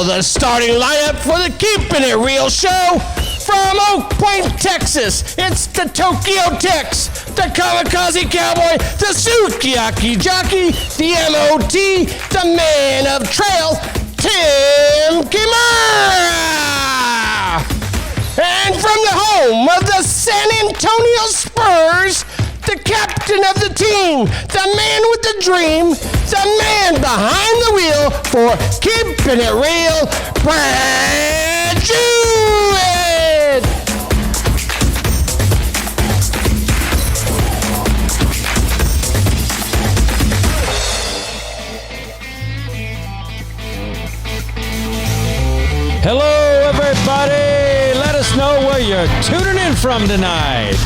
the starting lineup for the Keeping It Real show. From Oak Point, Texas, it's the Tokyo Tex, the Kamikaze Cowboy, the Sukiyaki Jockey, the MOT, the Man of Trail, Tim Kimura! And from the home of the San Antonio Spurs, the captain of the team, the man with the dream, the man behind the wheel for Keeping It Real, Brad Jewett! Hello, everybody. Let us know where you're tuning in from tonight.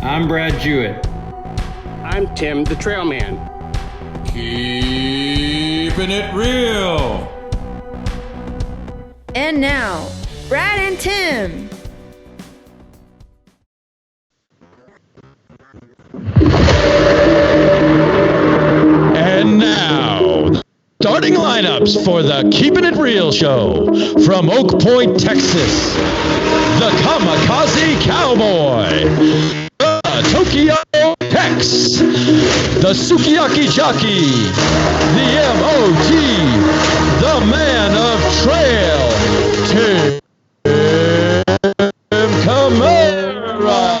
I'm Brad Jewett. I'm Tim, the Trailman. Keeping it real. And now, Brad and Tim. And now, starting lineups for the Keeping It Real show from Oak Point, Texas. The Kamikaze Cowboy, the Tokyo Tex, the Sukiyaki Jockey, the MOT, the Man of Trail, Tim Kimura.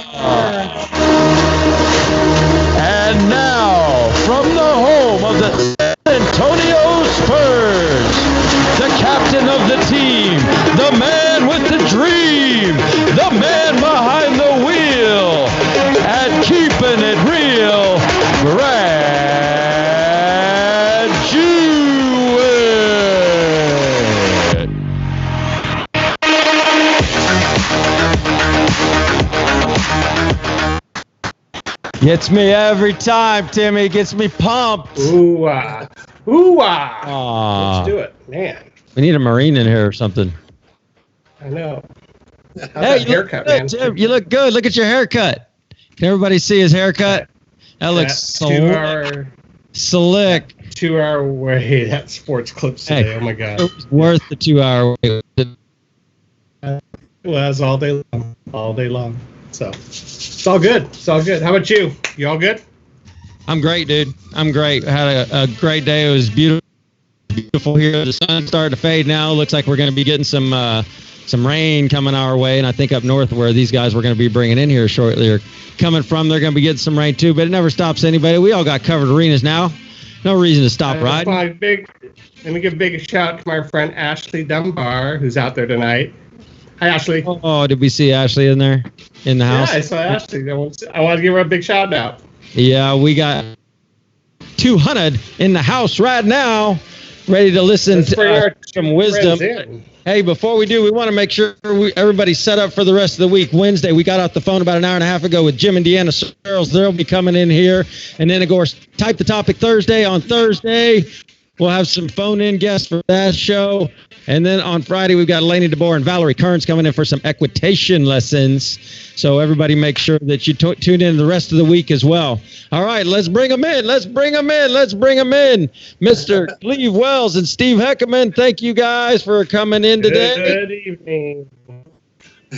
And now, from the home of the San Antonio Spurs, the captain of the team, the man with the dream, the man behind the wheel, and keeping it real, Brad Jewett. Gets me every time, Timmy. Gets me pumped. Ooh-ah. Ooh-ah. Aw. Let's do it, man. We need a Marine in here or something. I know. How's Hey, that you haircut, look man? good, Tim. You look good. Look at your haircut. Can everybody see his haircut? That looks slick. 2-hour wait. That sports clips today. Hey, Oh my god. it was worth the 2-hour wait. Well, that's all day long. All day long. So it's all good. It's all good. How about you? You all good? I'm great, dude. I'm great. I had a great day. It was beautiful here. The sun's starting to fade now. Looks like we're going to be getting some rain coming our way, and I think up north where these guys we're going to be bringing in here shortly are coming from, they're going to be getting some rain too. But it never stops anybody. We all got covered arenas now. No reason to stop riding. Let me give a big shout out to my friend Ashley Dunbar, who's out there tonight. Hi, Ashley. Oh, did we see Ashley in there in the house? Yeah, I saw Ashley. I want to give her a big shout out. Yeah, we got 200 in the house right now, ready to listen to some wisdom. Hey, before we do, we want to make sure everybody's set up for the rest of the week. Wednesday, we got off the phone about an hour and a half ago with Jim and Deanna Searles. They'll be coming in here. And then, of course, Type the Topic Thursday. On Thursday, we'll have some phone-in guests for that show. And then on Friday, we've got Lainey DeBoer and Valerie Kearns coming in for some equitation lessons. So everybody make sure that you tune in the rest of the week as well. All right, let's bring them in. Let's bring them in. Mr. Cleve Wells and Steve Heckaman, thank you guys for coming in today. Good evening.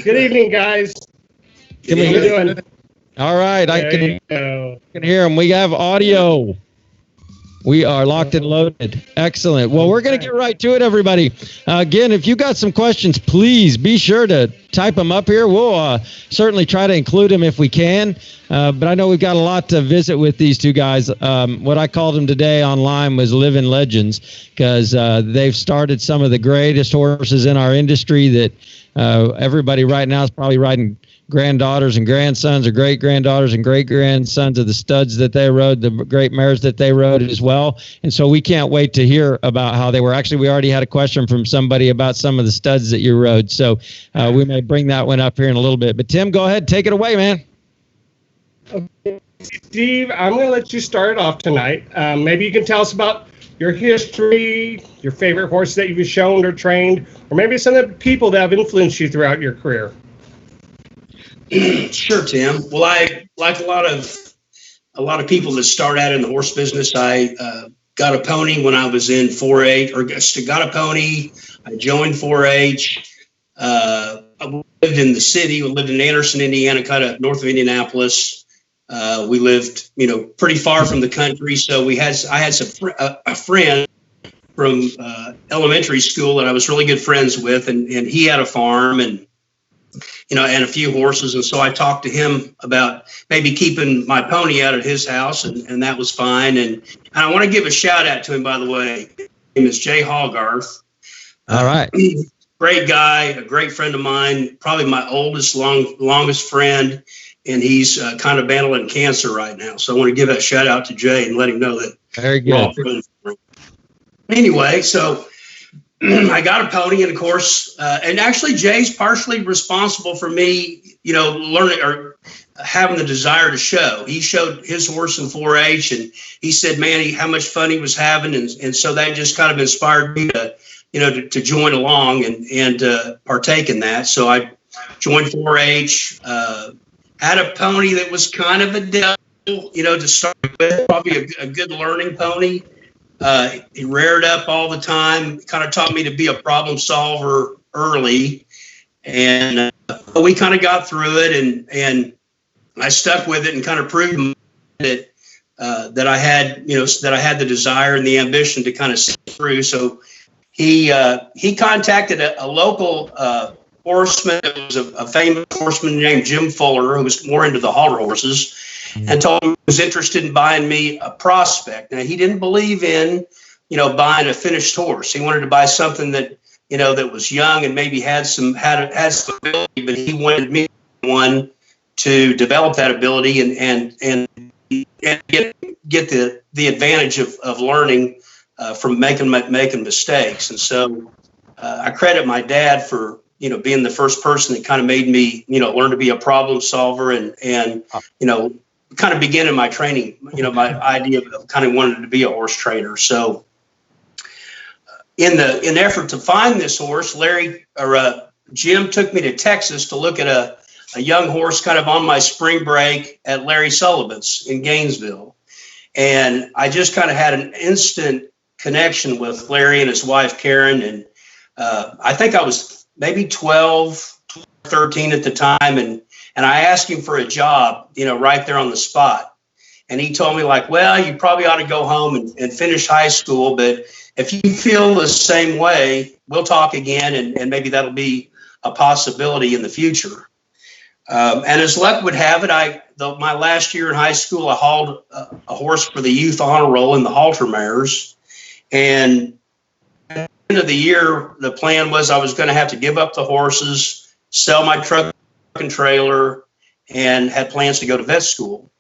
Good evening, guys. Can we hear you? All right, I can hear them. We have audio. We are locked and loaded. Excellent. Well, we're going to get right to it, everybody. Again, if you got some questions, please be sure to type them up here. We'll certainly try to include them if we can. But I know we've got a lot to visit with these two guys. What I called them today online was living legends, because they've started some of the greatest horses in our industry that everybody right now is probably riding granddaughters and grandsons, or great granddaughters and great grandsons of the studs that they rode, the great mares that they rode as well. And so we can't wait to hear about how they were. Actually, we already had a question from somebody about some of the studs that you rode. So we may bring that one up here in a little bit. But Tim, go ahead, take it away, man. Okay. Steve, I'm going to let you start it off tonight. Maybe you can tell us about your history, your favorite horses that you've shown or trained, or maybe some of the people that have influenced you throughout your career. Sure, Tim. Well, I like a lot of people that start out in the horse business. I got a pony when I was in 4-H, or got a pony. I joined 4-H. I lived in the city. We lived in Anderson, Indiana, kind of north of Indianapolis. We lived, pretty far from the country. So I had a friend from elementary school that I was really good friends with, and he had a farm and a few horses. And so I talked to him about maybe keeping my pony out at his house, and that was fine. And I want to give a shout out to him, by the way. His name is Jay Hogarth. All right. Great guy, a great friend of mine, probably my longest friend. And he's kind of battling cancer right now. So I want to give a shout out to Jay and let him know that. Very good. Anyway, so I got a pony, and of course, and actually Jay's partially responsible for me, learning or having the desire to show. He showed his horse in 4-H, and he said, man, how much fun he was having. And so that just kind of inspired me to, to join along and partake in that. So I joined 4-H, had a pony that was kind of a devil, to start with, probably a good learning pony. He reared up all the time, kind of taught me to be a problem solver early. And we kind of got through it, and I stuck with it and kind of proved that that I had, that I had the desire and the ambition to kind of see through. So he contacted a local horseman. It was a famous horseman named Jim Fuller, who was more into the halter horses, and told him he was interested in buying me a prospect. Now, he didn't believe in, buying a finished horse. He wanted to buy something that, that was young and maybe had some ability, but he wanted me one to develop that ability and get the advantage of learning from making mistakes. And so I credit my dad for being the first person that kind of made me learn to be a problem solver and kind of beginning my training, my idea of kind of wanting to be a horse trainer. So in the effort to find this horse, Jim took me to Texas to look at a young horse kind of on my spring break at Larry Sullivan's in Gainesville. And I just kind of had an instant connection with Larry and his wife, Karen. And I think I was maybe 12, 13 at the time. And I asked him for a job, right there on the spot. And he told me well, you probably ought to go home and finish high school. But if you feel the same way, we'll talk again. And maybe that'll be a possibility in the future. And as luck would have it, my last year in high school, I hauled a horse for the youth honor roll in the halter mares. And at the end of the year, the plan was I was going to have to give up the horses, sell my truck and trailer, and had plans to go to vet school.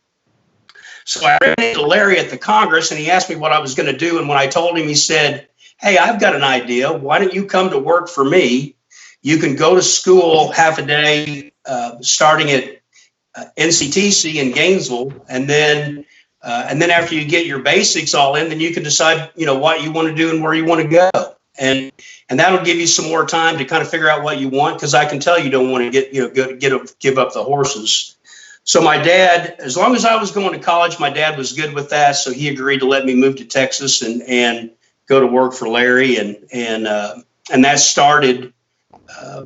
So I ran into Larry at the Congress, and he asked me what I was going to do. And when I told him, he said, hey, I've got an idea. Why don't you come to work for me? You can go to school half a day, starting at NCTC in Gainesville, and then after you get your basics all in, then you can decide, what you want to do and where you want to go, and that'll give you some more time to kind of figure out what you want, because I can tell you don't want to give up the horses. So my dad, as long as I was going to college, my dad was good with that, so he agreed to let me move to Texas and go to work for Larry, and that started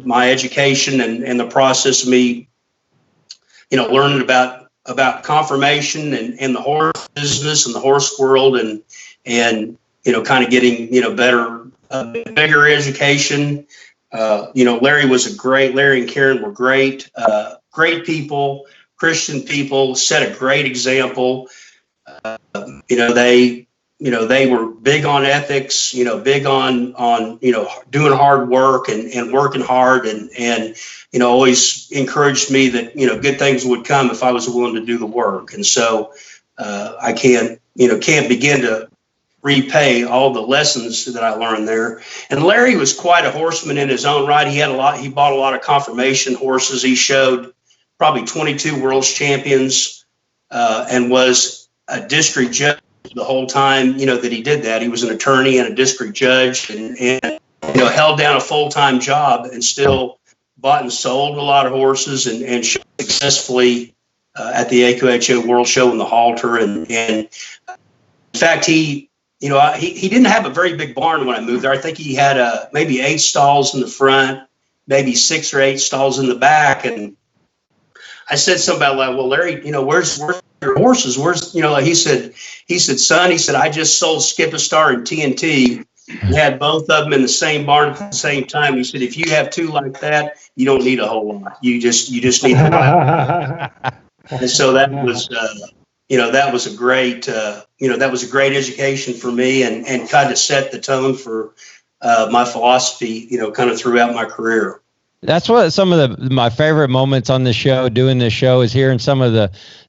my education and the process of me, learning about conformation and the horse business and the horse world and kind of getting, bigger education. Larry and Karen were great people, Christian people, set a great example. They were big on ethics, big on doing hard work and working hard and always encouraged me that, good things would come if I was willing to do the work. And so I can't begin to repay all the lessons that I learned there. And Larry was quite a horseman in his own right. He bought a lot of conformation horses. He showed probably 22 world's champions and was a district judge the whole time, that he did that. He was an attorney and a district judge and held down a full-time job and still bought and sold a lot of horses and showed successfully at the AQHO World Show in the halter. And in fact, he didn't have a very big barn when I moved there. I think he had maybe 8 stalls in the front, maybe 6 or 8 stalls in the back. And I said something about well, Larry, where's your horses? He said, son, I just sold Skip a Star and TNT. We had both of them in the same barn at the same time. He said, if you have 2 like that, you don't need a whole lot. You just need one. And so that was, that was a great, education for me and kind of set the tone for my philosophy, kind of throughout my career. That's what some of my favorite moments on the show, doing this show, is hearing some of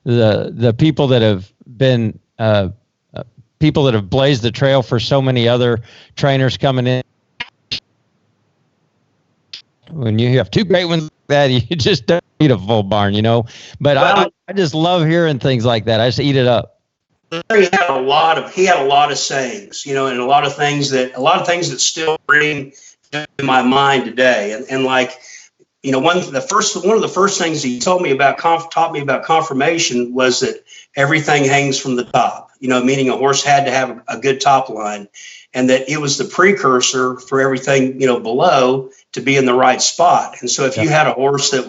the people that have been people that have blazed the trail for so many other trainers coming in. When you have 2 great ones that, you just don't need a full barn, you know. But Well, I just love hearing things like that. I just eat it up. he had a lot of sayings, you know, and a lot of things that still ring in my mind today. And like, you know, one of the first things he taught me about conformation was that everything hangs from the top, you know, meaning a horse had to have a good top line, and that it was the precursor for everything, you know, below to be in the right spot. And so if you had a horse that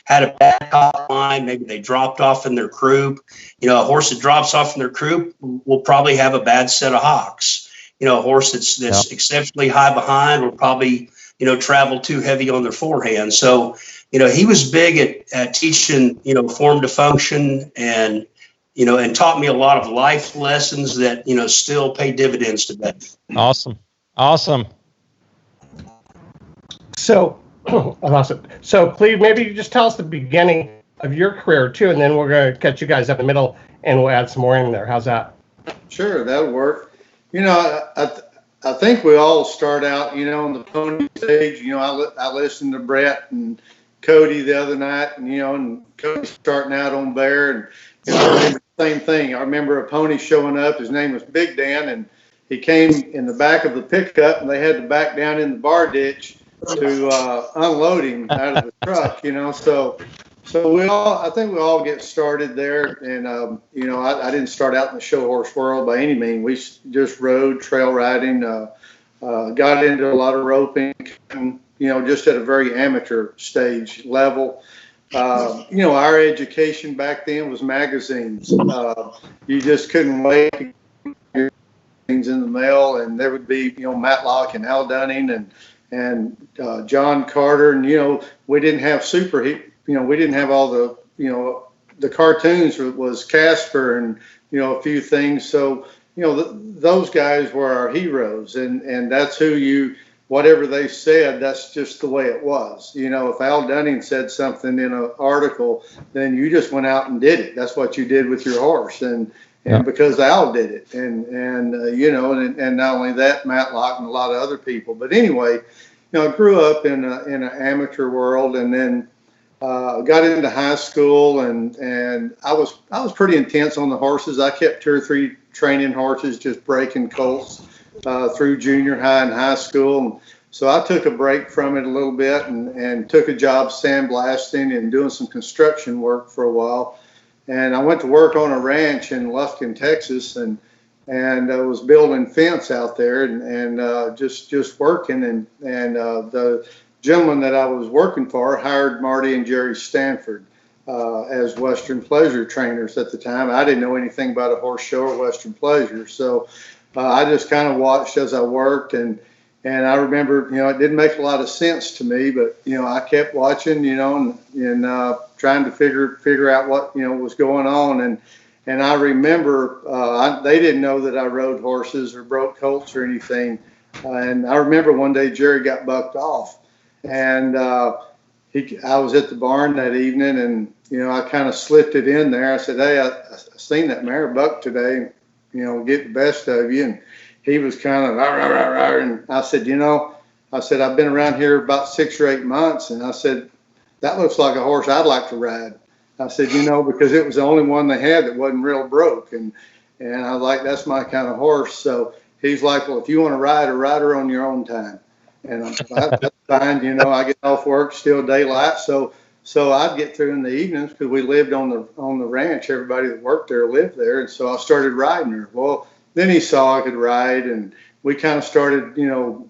had a bad top line, maybe they dropped off in their croup, you know, a horse that drops off in their croup will probably have a bad set of hocks. You know, a horse that's exceptionally high behind will probably, you know, travel too heavy on their forehand. So, you know, he was big at teaching, you know, form to function, and, you know, and taught me a lot of life lessons that, you know, still pay dividends today. Awesome. So, So, Cleve, maybe you just tell us the beginning of your career too, and then we're going to catch you guys up in the middle, and we'll add some more in there. How's that? Sure, that'll work. You know, I think we all start out, you know, on the pony stage. You know, I listened to Brett and Cody the other night, and, you know, and Cody starting out on Bear, and, you know, I remember the same thing. I remember a pony showing up. His name was Big Dan, and he came in the back of the pickup, and they had to back down in the bar ditch to unload him out of the truck, you know. So I think we all get started there. And, you know, I didn't start out in the show horse world by any means. We just rode, trail riding, got into a lot of roping, you know, just at a very amateur stage level. You know, our education back then was magazines. You just couldn't wait to get things in the mail, and there would be, you know, Matlock and Al Dunning and John Carter, and, you know, we didn't have we didn't have all the, you know, the cartoons. Was Casper and, you know, a few things. So, you know, those guys were our heroes, and that's who whatever they said, that's just the way it was. You know, if Al Dunning said something in an article, then you just went out and did it. That's what you did with your horse, and because Al did it, and you know, and not only that, Matlock and a lot of other people. But anyway, you know, I grew up in an amateur world, and then got into high school, and I was pretty intense on the horses. I kept 2 or 3 training horses, just breaking colts through junior high and high school. And so I took a break from it a little bit, and took a job sandblasting and doing some construction work for a while. And I went to work on a ranch in Lufkin, Texas, and I was building fence out there, and just working. And the gentleman that I was working for hired Marty and Jerry Stanford as Western Pleasure trainers at the time. I didn't know anything about a horse show or Western Pleasure, so I just kind of watched as I worked. And I remember, you know, it didn't make a lot of sense to me, but, you know, I kept watching, you know, and trying to figure out what, you know, was going on. And I remember they didn't know that I rode horses or broke colts or anything. And I remember one day Jerry got bucked off, and I was at the barn that evening, and, you know, I kind of slipped it in there. I said, "Hey, I seen that mare buck today, you know, get the best of you." And he was kind of, rah, rah, rah, rah. And I said, "You know," I said, "I've been around here about 6 or 8 months." And I said, "That looks like a horse I'd like to ride." I said, "You know, because it was the only one they had that wasn't real broke." And I was like, "That's my kind of horse." So he's like, "Well, if you want to ride her on your own time." And I'm like, "That's fine." You know, I get off work, still daylight. So I'd get through in the evenings, because we lived on the ranch. Everybody that worked there lived there. And so I started riding her. Well, then he saw I could ride, and we kind of started, you know,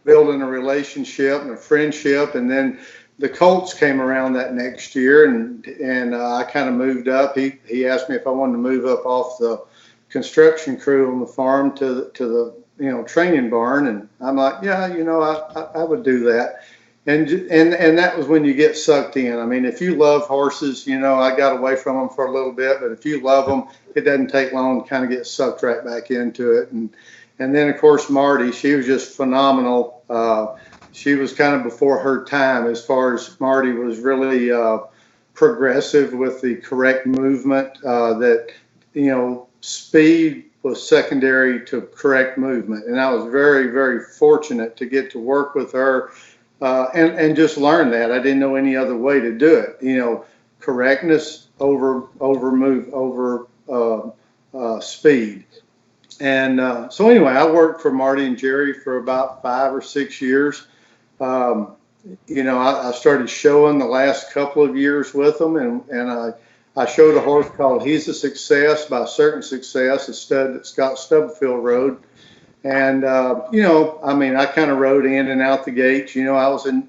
building a relationship and a friendship. And then the colts came around that next year, and I kind of moved up. He asked me if I wanted to move up off the construction crew on the farm to the you know, training barn. And I'm like, "Yeah, you know, I would do that." And that was when you get sucked in. I mean, if you love horses, you know, I got away from them for a little bit, but if you love them, it doesn't take long to kind of get sucked right back into it. And then, of course, Marty, she was just phenomenal. She was kind of before her time, as far as Marty was really progressive with the correct movement, that, you know, speed was secondary to correct movement. And I was very, very fortunate to get to work with her and just learned that. I didn't know any other way to do it. Correctness over speed. And so anyway, I worked for Marty and Jerry for about 5 or 6 years. I started showing the last couple of years with them, and I showed a horse called He's a Success by Certain Success, a stud that Scott Stubblefield rode. And, I kind of rode in and out the gates. I was a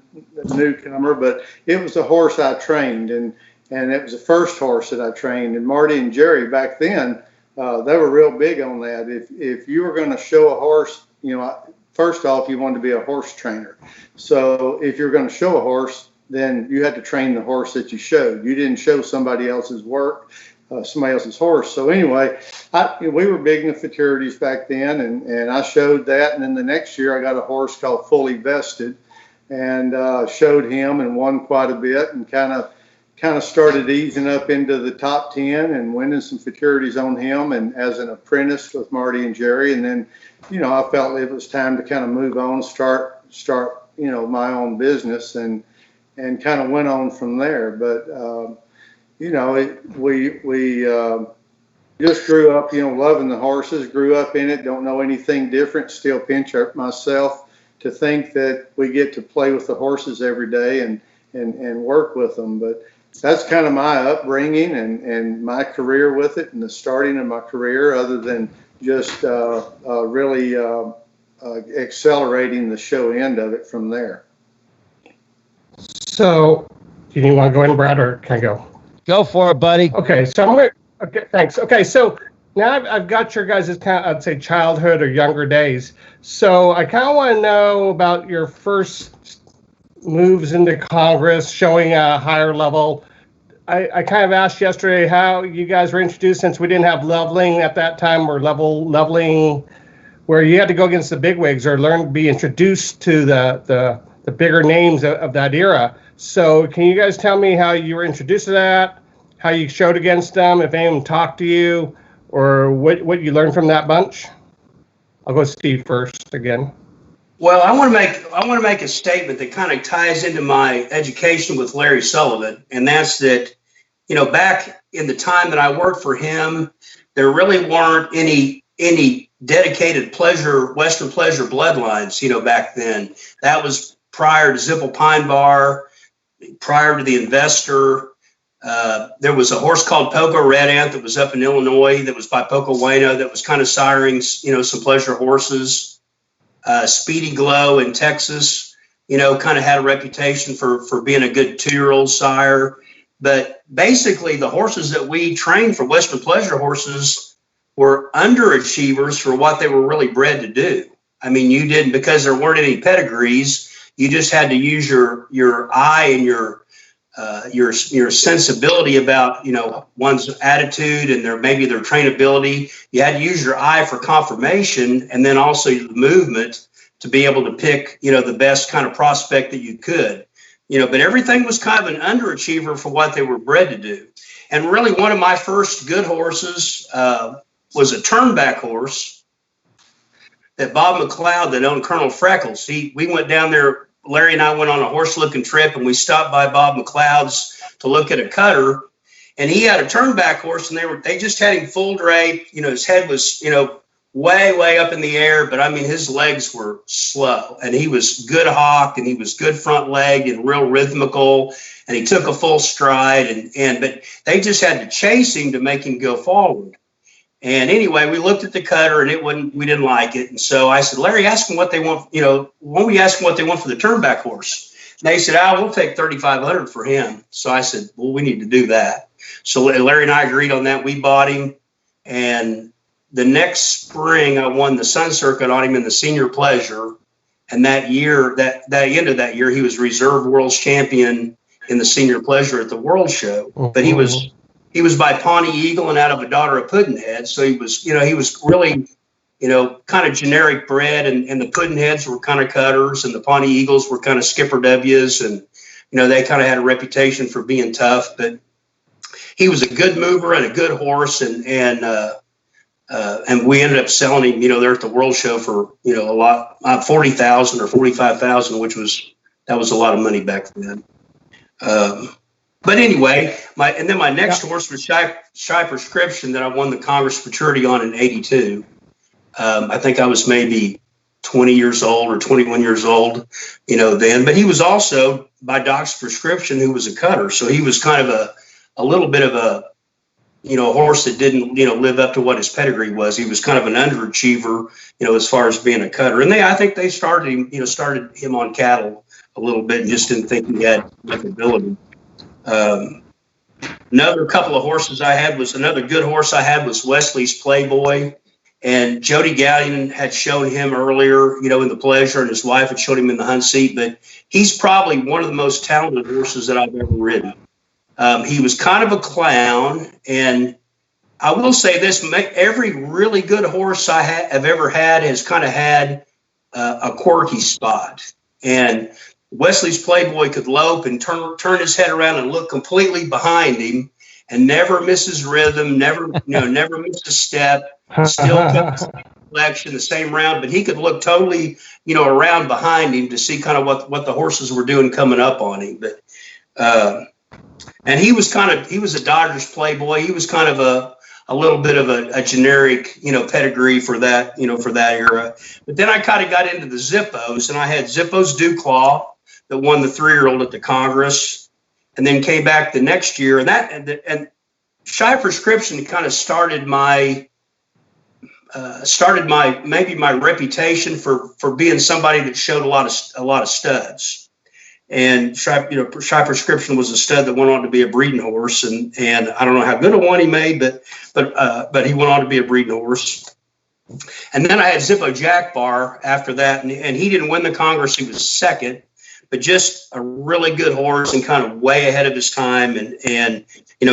newcomer, but it was a horse I trained, and it was the first horse that I trained. And Marty and Jerry back then, they were real big on that. If you were going to show a horse, first off, you wanted to be a horse trainer. So if you're going to show a horse, then you had to train the horse that you showed. You didn't show somebody else's work, somebody else's horse. So anyway, we were big in the futurities back then, and I showed that. And then the next year I got a horse called Fully Vested, and showed him and won quite a bit, and kind of started easing up into the top 10 and winning some futurities on him, and as an apprentice with Marty and Jerry. And then, I felt it was time to kind of move on, start my own business, and kind of went on from there. But we just grew up, loving the horses, grew up in it, don't know anything different, still pinch myself to think that we get to play with the horses every day and work with them. But that's kind of my upbringing and my career with it, and the starting of my career, other than just really accelerating the show end of it from there. So, do you want to go in, Brad, or can I go? Go for it, buddy. Okay, okay, thanks. Okay, so now I've got your guys' I'd say childhood or younger days. So I kind of want to know about your first moves into Congress, showing a higher level. I kind of asked yesterday how you guys were introduced, since we didn't have leveling at that time, or leveling where you had to go against the bigwigs or be introduced to the bigger names of that era. So can you guys tell me how you were introduced to that, how you showed against them, if anyone talked to you, or what you learned from that bunch? I'll go Steve first again. Well, I want to make a statement that kind of ties into my education with Larry Sullivan, and that's that, back in the time that I worked for him, there really weren't any dedicated Western pleasure bloodlines, back then. That was prior to Zipple Pine Bar, prior to the Investor. There was a horse called Poco Red Ant that was up in Illinois, that was by Poco Bueno, that was kind of siring, some pleasure horses. Speedy Glow in Texas, kind of had a reputation for being a good 2-year-old sire. But basically, the horses that we trained for Western pleasure horses were underachievers for what they were really bred to do. I mean, you didn't, because there weren't any pedigrees, you just had to use your eye and your sensibility about, one's attitude and their trainability. You had to use your eye for confirmation, and then also the movement to be able to pick, the best kind of prospect that you could, but everything was kind of an underachiever for what they were bred to do. And really, one of my first good horses was a turnback horse that Bob McLeod, that owned Colonel Freckles. We went down there, Larry and I went on a horse looking trip, and we stopped by Bob McLeod's to look at a cutter, and he had a turnback horse, and they just had him full drape. His head was, way up in the air, but I mean, his legs were slow, and he was good hawk, and he was good front leg and real rhythmical, and he took a full stride, but they just had to chase him to make him go forward. And anyway, we looked at the cutter, and we didn't like it. And so I said, Larry, ask them what they want. Why don't we ask them what they want for the turnback horse? And they said, we'll take $3,500 for him. So I said, well, we need to do that. So Larry and I agreed on that. We bought him. And the next spring, I won the Sun Circuit on him in the Senior Pleasure. And that year, that end of that year, he was reserve world's champion in the Senior Pleasure at the World Show. But he was by Pawnee Eagle and out of a daughter of Puddinhead. So he was really, kind of generic bred, and the Puddinheads were kind of cutters, and the Pawnee Eagles were kind of skipper W's, and, they kind of had a reputation for being tough. But he was a good mover and a good horse, and we ended up selling him, there at the World Show for, a lot, $40,000 or $45,000, which was That was a lot of money back then. But anyway, my next horse was Shy Prescription that I won the Congress Maturity on in '82. I think I was maybe 20 years old or 21 years old, then. But he was also, by Doc's prescription, who was a cutter. So he was kind of a little bit of a horse that didn't, live up to what his pedigree was. He was kind of an underachiever, as far as being a cutter. And I think they started him on cattle a little bit and just didn't think he had enough ability. Another couple of horses I had another good horse I had was Wesley's Playboy. And Jody Gallion had shown him earlier, in the Pleasure, and his wife had shown him in the hunt seat. But he's probably one of the most talented horses that I've ever ridden. He was kind of a clown, and I will say this: every really good horse I have ever had has kind of had a quirky spot. And Wesley's Playboy could lope and turn his head around and look completely behind him, and never miss his rhythm, never miss a step. Still kept the same collection, the same round, but he could look totally, around behind him to see kind of what the horses were doing coming up on him. But and he was a Dodgers Playboy. He was kind of a little bit of a generic, pedigree for that, for that era. But then I kind of got into the Zippos, and I had Zippos Duclaw that won the 3-year-old at the Congress, and then came back the next year. And Shy Prescription kind of started my reputation for being somebody that showed a lot of studs. And Shy Prescription was a stud that went on to be a breeding horse, and I don't know how good a one he made, but he went on to be a breeding horse. And then I had Zippo Jack Bar after that, and he didn't win the Congress; he was second, but just a really good horse and kind of way ahead of his time, and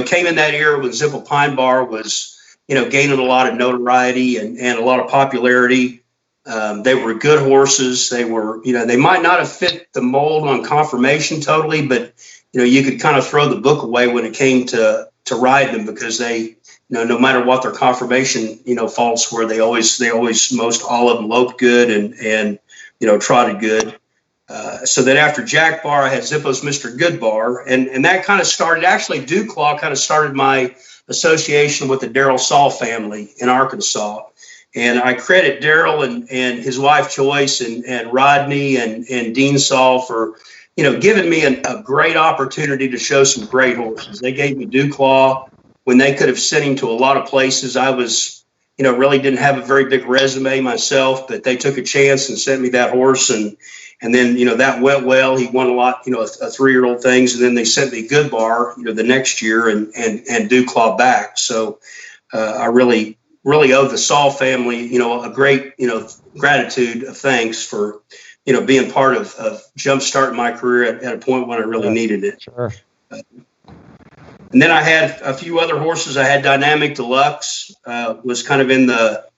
came in that era when Zippo Pine Bar was gaining a lot of notoriety and a lot of popularity. They were good horses. They were, they might not have fit the mold on conformation totally, but, you could kind of throw the book away when it came to ride them, because they, no matter what their conformation, faults were, they always, most all of them loped good and trotted good. So then after Jack Bar, I had Zippo's Mr. Good Bar, and that kind of started, actually Duclaw kind of started my association with the Darrell Saul family in Arkansas. And I credit Darrell and his wife Joyce and Rodney and Dean Saul for, giving me a great opportunity to show some great horses. They gave me Duclaw when they could have sent him to a lot of places. I was, really didn't have a very big resume myself, but they took a chance and sent me that horse. And then, that went well. He won a lot, a 3-year-old things. And then they sent me Good Bar, the next year and Duclaw back. So I really owe the Saul family, a great, gratitude of thanks for, being part of jumpstarting my career at a point when I really needed it. Sure. And then I had a few other horses. I had Dynamic Deluxe, was kind of in that,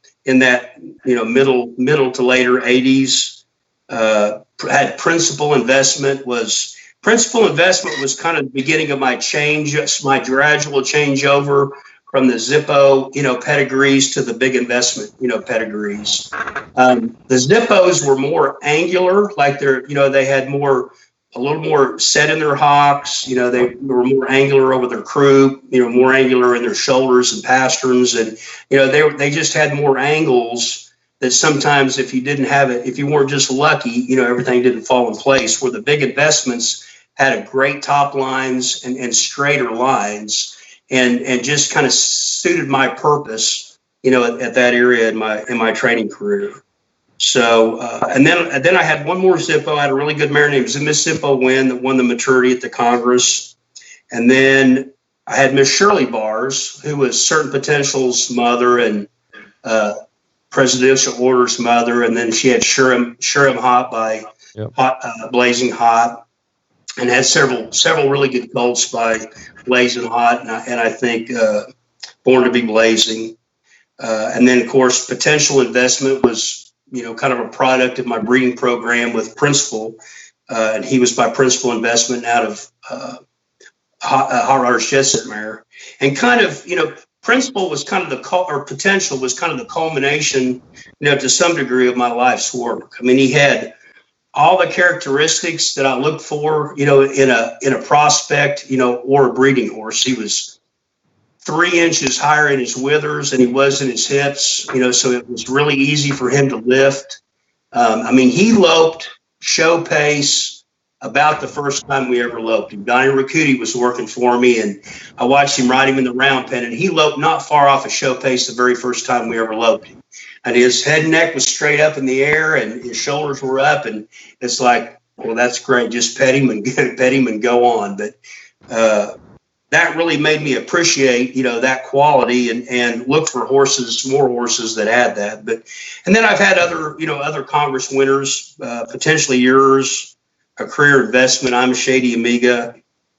middle to later 80s. Had Principal Investment was kind of the beginning of my gradual changeover from the Zippo, pedigrees to the big investment, pedigrees. The Zippos were more angular, like they had a little more set in their hocks. They were more angular over their croup, more angular in their shoulders and pasterns. And, they just had more angles that sometimes if you didn't have it, if you weren't just lucky, everything didn't fall in place, where the big investments had a great top lines and straighter lines. And just kind of suited my purpose, at that area in my training career. So and then I had one more Zippo. I had a really good mare named Miss Zippo Win that won the maturity at the Congress. And then I had Miss Shirley Bars, who was Certain Potential's mother and Presidential Order's mother. And then she had Shurim Hot by Blazing Hot. And had several really good colts by Blazing Hot, and I think Born to be Blazing. And then, of course, Potential Investment was, kind of a product of my breeding program with Principal. And he was by Principal Investment out of Hot Rodder's Jet Set mare. And kind of, Principal was kind of Potential was kind of the culmination, to some degree of my life's work. I mean, he had all the characteristics that I look for, in a prospect, or a breeding horse. He was 3 inches higher in his withers than he was in his hips, so it was really easy for him to lift. He loped show pace about the first time we ever loped him. Donnie Rakuti was working for me, and I watched him ride him in the round pen, and he loped not far off a show pace the very first time we ever loped him. And his head and neck was straight up in the air, and his shoulders were up, and it's like, well, that's great. Just pet him and go on. But that really made me appreciate, that quality and look for more horses that had that. And then I've had other Congress winners, potentially yours, a career investment. I'm a Shady Amiga,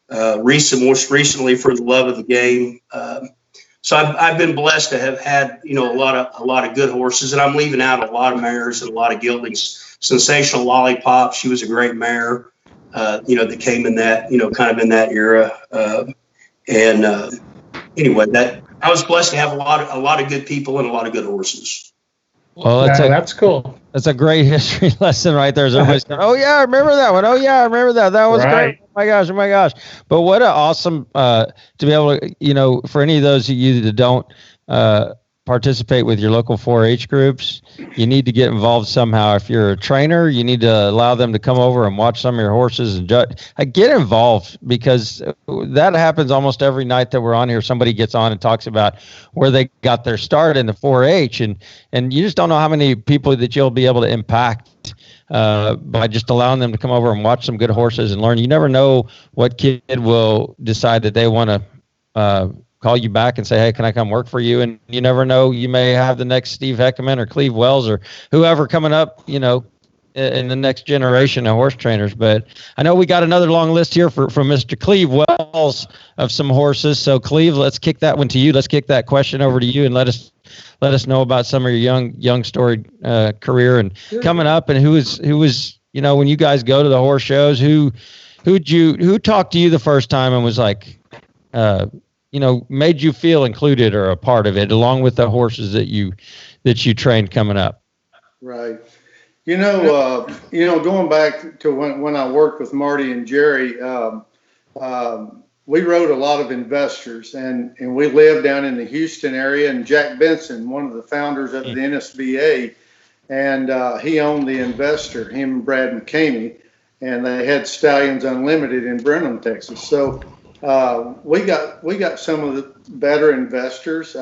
most recently for the love of the game. So I've been blessed to have had, a lot of good horses, and I'm leaving out a lot of mares and a lot of geldings. Sensational Lollipop, she was a great mare, that came in that, kind of in that era. Anyway, that I was blessed to have a lot of good people and a lot of good horses. Well, that's cool. That's a great history lesson right there. As everybody's going, oh yeah, I remember that one. Oh yeah, I remember that. That was great. Oh my gosh. But what an awesome to be able to, for any of those of you that don't participate with your local 4-H groups, you need to get involved somehow. If you're a trainer, you need to allow them to come over and watch some of your horses and get involved, because that happens almost every night that we're on here. Somebody gets on and talks about where they got their start in the 4-H, and you just don't know how many people that you'll be able to impact by just allowing them to come over and watch some good horses and learn. You never know what kid will decide that they want to call you back and say, hey, can I come work for you? And you never know, you may have the next Steve Heckaman or Cleve Wells or whoever coming up, in the next generation of horse trainers. But I know we got another long list here from Mr. Cleve Wells of some horses. So Cleve, let's kick that one to you. Let's kick that question over to you and let us know about some of your young storied career and coming up, and who was, when you guys go to the horse shows, who talked to you the first time and was like, made you feel included or a part of it, along with the horses that you trained coming up? Right. Going back to when I worked with Marty and Jerry, we rode a lot of investors, and we lived down in the Houston area, and Jack Benson, one of the founders of the NSBA, and he owned the investor, him and Brad McCamey, and they had Stallions Unlimited in Brenham, Texas. So we got some of the better investors.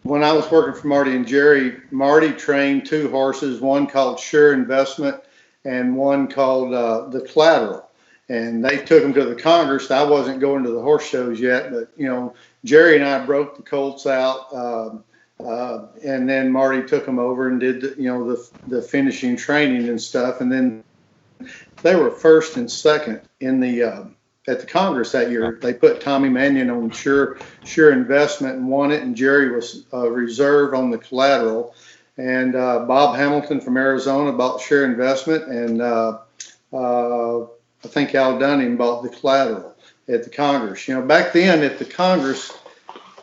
When I was working for Marty and Jerry, Marty trained 2 horses, one called Sure Investment and one called the Collateral. And they took them to the Congress. I wasn't going to the horse shows yet, but, Jerry and I broke the colts out. And then Marty took them over and did, the finishing training and stuff. And then they were first and second in the at the Congress that year. They put Tommy Mannion on Sure Investment and won it, and Jerry was reserve on the Collateral. And Bob Hamilton from Arizona bought Sure Investment, and I think Al Dunning bought the Collateral at the Congress. Back then at the Congress,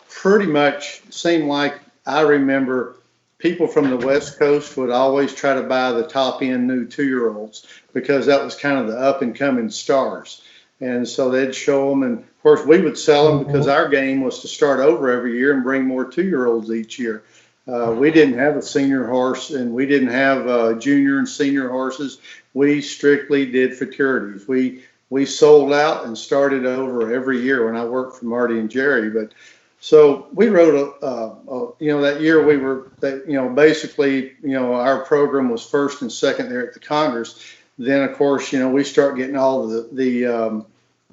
pretty much seemed like, I remember people from the West Coast would always try to buy the top end new 2-year-olds, because that was kind of the up and coming stars. And so they'd show them, and of course we would sell them, because our game was to start over every year and bring more 2-year-olds each year. We didn't have a senior horse, and we didn't have junior and senior horses. We strictly did futurities. We sold out and started over every year when I worked for Marty and Jerry. But so we rode that year we were, basically, our program was first and second there at the Congress. Then, of course, we start getting all the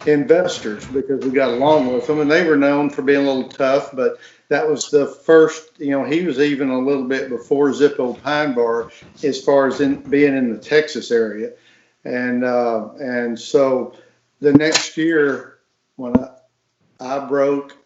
investors, because we got along with them, and they were known for being a little tough. But that was the first, he was even a little bit before Zippo Pine Bar as far as being in the Texas area. And so the next year, when I broke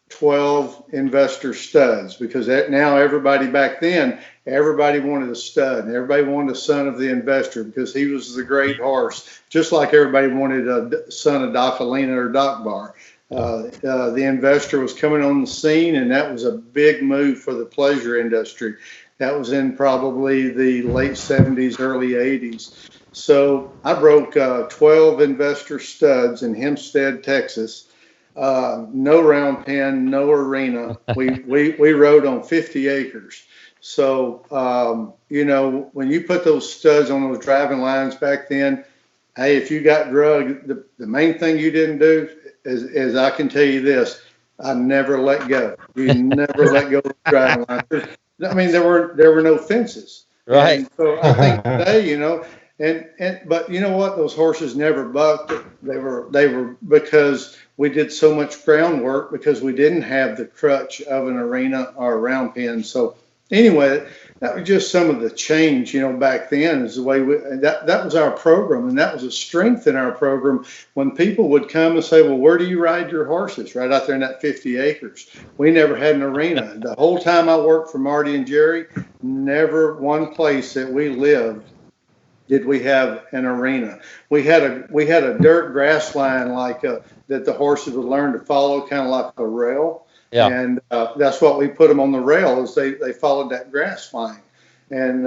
12 investor studs, because now everybody back then, everybody wanted a stud, and everybody wanted a son of the investor, because he was the great horse, just like everybody wanted a son of Doc Alina or Doc Bar. The investor was coming on the scene, and that was a big move for the pleasure industry. That was in probably the late 70s, early 80s. So I broke 12 investor studs in Hempstead, Texas. No round pen, no arena. We rode on 50 acres. So, when you put those studs on those driving lines back then, hey, if you got drugged, the main thing you didn't do is I can tell you this, I never let go. You never let go of the driving line. I mean, there were no fences. Right. And so I think today, but you know what? Those horses never bucked. They were because we did so much groundwork because we didn't have the crutch of an arena or a round pen. So anyway, that was just some of the change, back then is the way that was our program. And that was a strength in our program when people would come and say, well, where do you ride your horses? Right out there in that 50 acres. We never had an arena. The whole time I worked for Marty and Jerry, never one place that we lived did we have an arena. We had a dirt grass line that the horses would learn to follow, kind of like a rail. Yeah. And that's what we put them on the rail is they followed that grass line. And,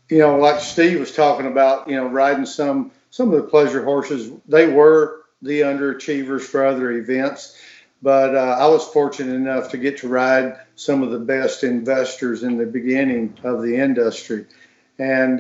like Steve was talking about, riding some of the pleasure horses, they were the underachievers for other events. But I was fortunate enough to get to ride some of the best investors in the beginning of the industry. And,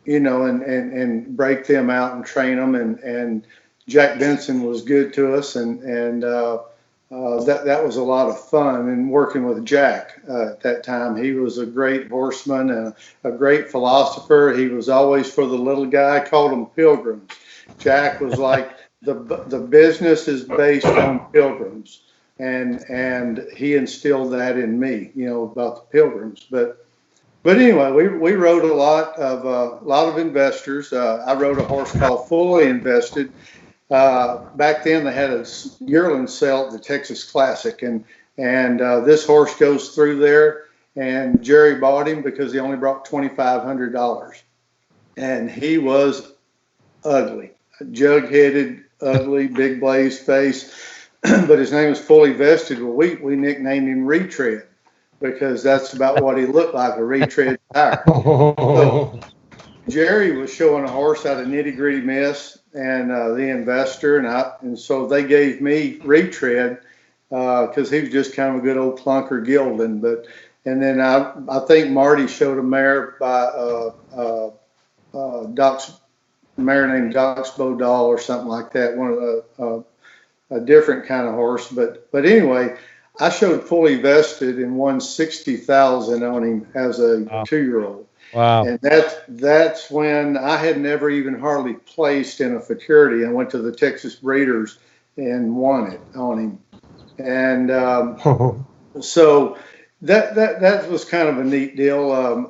and break them out and train them. And Jack Benson was good to us. And that was a lot of fun. And working with Jack at that time, he was a great horseman and a great philosopher. He was always for the little guy. I called him pilgrims. Jack was like, the business is based on pilgrims. And he instilled that in me, about the pilgrims. But anyway, we rode a lot of investors. I rode a horse called Fully Invested. Back then they had a yearling sale at the Texas Classic, and this horse goes through there, and Jerry bought him because he only brought $2,500, and he was ugly, jug-headed, ugly, big blazed face, but his name was Fully Vested. Well, we nicknamed him Retread, because that's about what he looked like, a retread tire. So Jerry was showing a horse out of Nitty Gritty Miss and the investor, and so they gave me Retread because he was just kind of a good old clunker gelding. And then I think Marty showed a mare by a mare named Doc's Bodal or something like that, one of a different kind of horse. But anyway, I showed Fully Vested and won $60,000 on him as a 2-year-old. Wow. And that's when I had never even hardly placed in a futurity. I went to the Texas Breeders and won it on him. And so that was kind of a neat deal.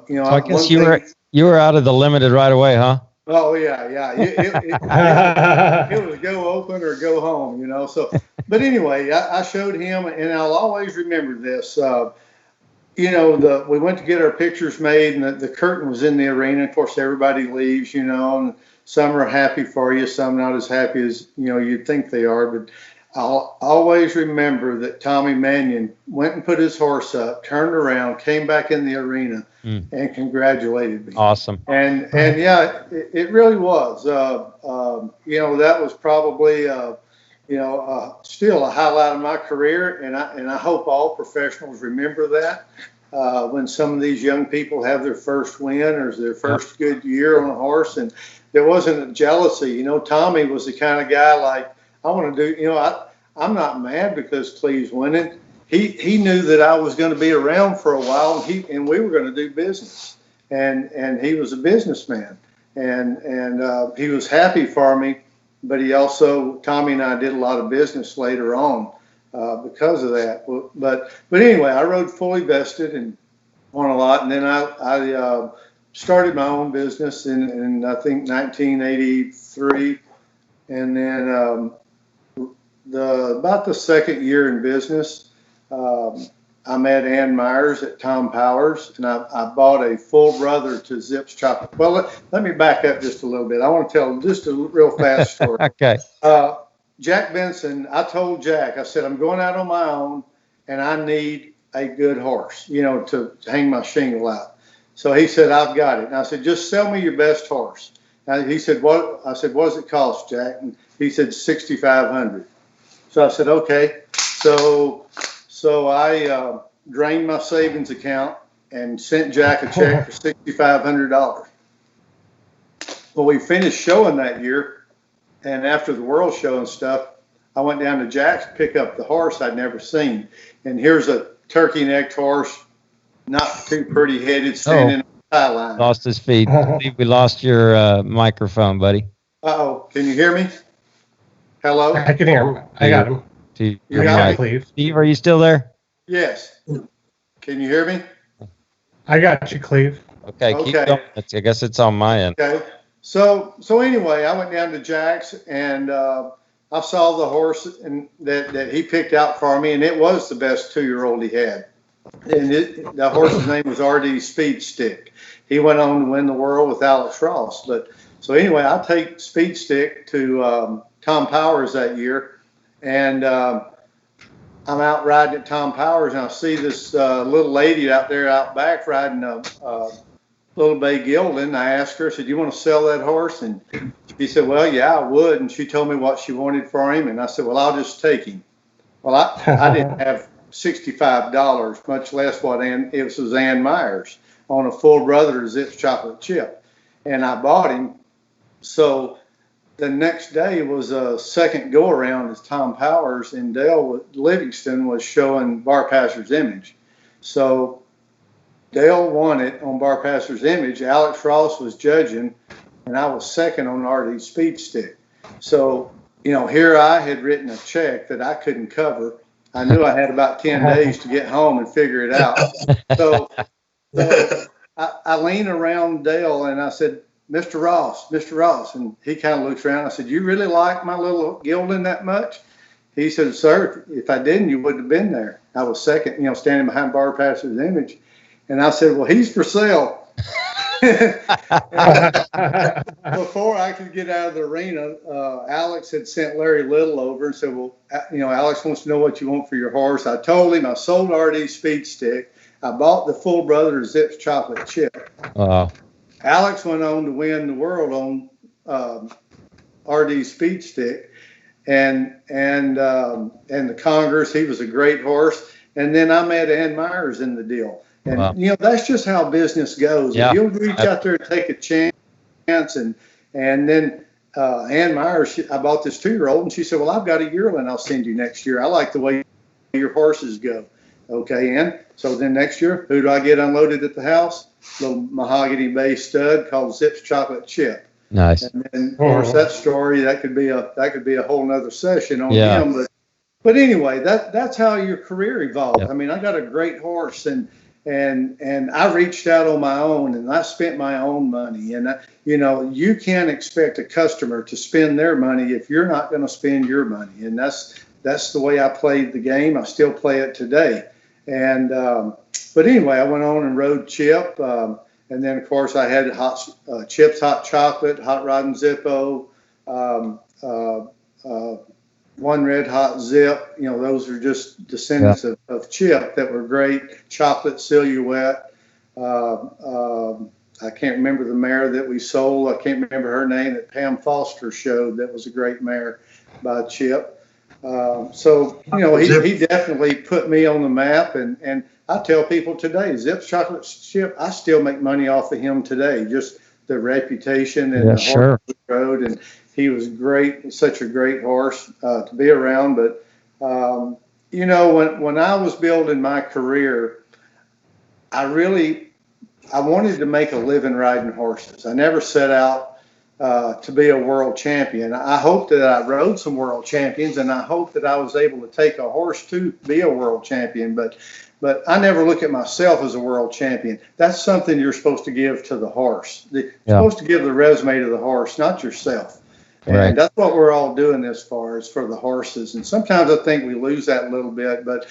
So I guess you were out of the limited right away, huh? Oh yeah. It was go open or go home, So, but anyway, I showed him, and I'll always remember this. We went to get our pictures made, and the curtain was in the arena. Of course, everybody leaves, and some are happy for you, some not as happy as you'd think they are. But I'll always remember that Tommy Mannion went and put his horse up, turned around, came back in the arena, and congratulated me. Awesome. And yeah, it really was. That was probably still a highlight of my career, and I hope all professionals remember that when some of these young people have their first win or their first good year on a horse, and there wasn't a jealousy. Tommy was the kind of guy like, I want to do, I'm not mad because Cleve's winning. He knew that I was going to be around for a while, and we were going to do business. And he was a businessman, and he was happy for me. But Tommy and I did a lot of business later on because of that. But anyway, I rode Fully Vested and won a lot. And then I started my own business in I think 1983, and then about the second year in business, I met Ann Myers at Tom Powers, and I bought a full brother to Zip's Chocolate. Well, let me back up just a little bit. I want to tell just a real fast story. Okay. Jack Benson, I told Jack, I said, I'm going out on my own, and I need a good horse, to hang my shingle out. So he said, I've got it. And I said, just sell me your best horse. And he said, what? I said, what does it cost, Jack? And he said, $6,500. So I said, okay. So I drained my savings account and sent Jack a check for $6,500. Well, we finished showing that year, and after the world show and stuff, I went down to Jack's to pick up the horse I'd never seen. And here's a turkey-necked horse, not too pretty-headed, standing on the tie line. Lost his feet. We lost your microphone, buddy. Uh-oh. Can you hear me? Hello? I can hear him. I got him. You got me? Cleve. Steve, are you still there? Yes. Can you hear me? I got you, Cleve. Okay, keep going. I guess it's on my end. Okay. So anyway, I went down to Jack's and I saw the horse and that he picked out for me, and it was the best 2-year-old he had. And the horse's name was RD Speed Stick. He went on to win the world with Alex Ross. But so anyway, I take Speed Stick to Tom Powers that year, and I'm out riding at Tom Powers, and I see this little lady out there out back riding a little bay gelding. I asked her, I said, you want to sell that horse? And she said, well, yeah, I would. And she told me what she wanted for him. And I said, well, I'll just take him. Well, I didn't have $65, much less it was Ann Myers on a full brother Zips chocolate chip. And I bought him. So the next day was a second go around as Tom Powers, and Dale Livingston was showing Bar Passer's Image. So Dale won it on Bar Passer's Image. Alex Ross was judging, and I was second on RD Speed Stick. So, here I had written a check that I couldn't cover. I knew I had about 10 days to get home and figure it out. So I leaned around Dale and I said, Mr. Ross. And he kind of looks around. I said, you really like my little gelding that much? He said, sir, if I didn't, you wouldn't have been there. I was second, standing behind Bar Passer's Image. And I said, well, he's for sale. Before I could get out of the arena, Alex had sent Larry Little over and said, well, Alex wants to know what you want for your horse. I told him I sold RD Speed Stick. I bought the full brother Zips chocolate chip. Alex went on to win the world on RD Speed Stick and the Congress. He was a great horse. And then I met Ann Myers in the deal. And, that's just how business goes. Yeah. If you'll reach out there and take a chance. And then Ann Myers, I bought this 2-year-old, and she said, well, I've got a yearling I'll send you next year. I like the way your horses go. Okay, Ann. So then next year, who do I get unloaded at the house? Little mahogany bay stud called Zips Chocolate Chip. Nice. And then, of course, that story, that could be a whole nother session on him. But anyway, that's how your career evolved. Yep. I mean, I got a great horse, and I reached out on my own, and I spent my own money. And you can't expect a customer to spend their money if you're not going to spend your money. And that's the way I played the game. I still play it today. And but anyway, I went on and rode Chip, and then of course I had Chip's Hot Chocolate, Hot Rod and Zippo, One Red Hot Zip. Those are just descendants of Chip that were great. Chocolate Silhouette. I can't remember the mare that we sold. I can't remember her name that Pam Foster showed. That was a great mare by Chip. So he definitely put me on the map, and I tell people today, Zips Chocolate Chip, I still make money off of him today. Just the reputation and the horse he rode, and he was great, such a great horse to be around. But when I was building my career, I wanted to make a living riding horses. I never set out to be a world champion. I hope that I rode some world champions, and I hope that I was able to take a horse to be a world champion. But I never look at myself as a world champion. That's something you're supposed to give to the horse. You're supposed to give the resume to the horse, not yourself. And that's what we're all doing this for, is for the horses. And sometimes I think we lose that a little bit. But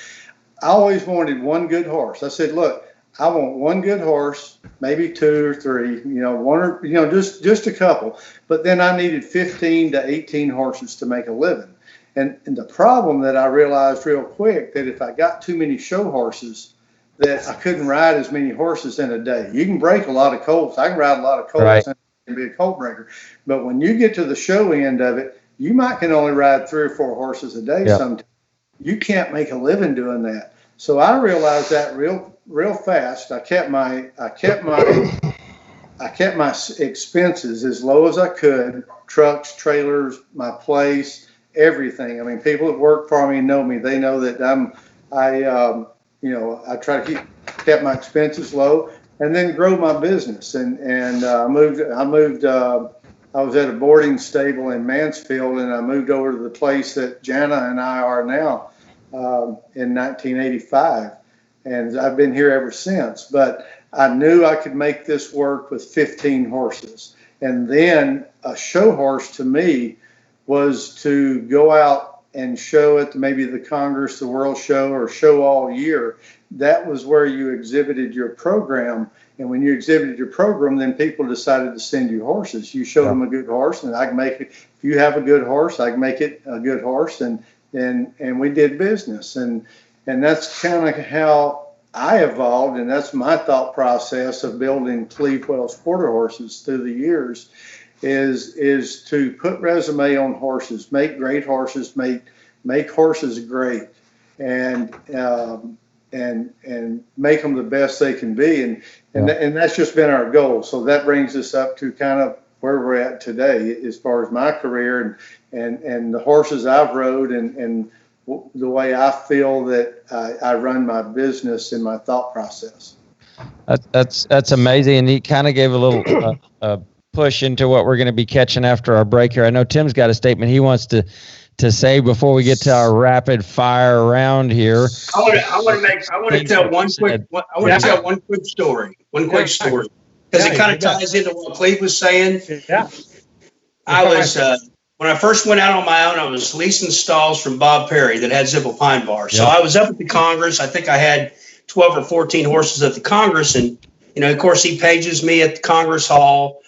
I always wanted one good horse. I said, look, I want one good horse, maybe 2 or 3, one or, just a couple. But then I needed 15 to 18 horses to make a living. And the problem that I realized real quick, that if I got too many show horses, that I couldn't ride as many horses in a day. You can break a lot of colts. I can ride a lot of colts Right. and be a colt breaker. But when you get to the show end of it, you might can only ride 3 or 4 horses a day sometimes. You can't make a living doing that. So I realized that real fast. I kept my expenses as low as I could, trucks, trailers, my place, everything. I mean, people that work for me know me. They know that I try to kept my expenses low and then grow my business. And I moved. I was at a boarding stable in Mansfield, and I moved over to the place that Jana and I are now in 1985. And I've been here ever since. But I knew I could make this work with 15 horses. And then a show horse to me was to go out and show at maybe the Congress, the World Show, or show all year. That was where you exhibited your program. And when you exhibited your program, then people decided to send you horses. You showed them a good horse, and I can make it. If you have a good horse, I can make it a good horse. And we did business. And that's kind of how I evolved. And that's my thought process of building Cleve Wells Quarter horses through the years is to put resume on horses, make great horses, make horses great, and make them the best they can be, and that's just been our goal. So that brings us up to kind of where we're at today as far as my career and the horses I've rode and the way I feel that I run my business and my thought process. That's amazing, and he kind of gave a little push into what we're going to be catching after our break here. I know Tim's got a statement he wants to say before we get to our rapid fire round here. I want to tell one quick story. One quick story, because it kind of ties into what Cleve was saying. Yeah. I was when I first went out on my own, I was leasing stalls from Bob Perry that had Zipple Pine Bar. So I was up at the Congress. I think I had 12 or 14 horses at the Congress, and of course, he pages me at the Congress Hall.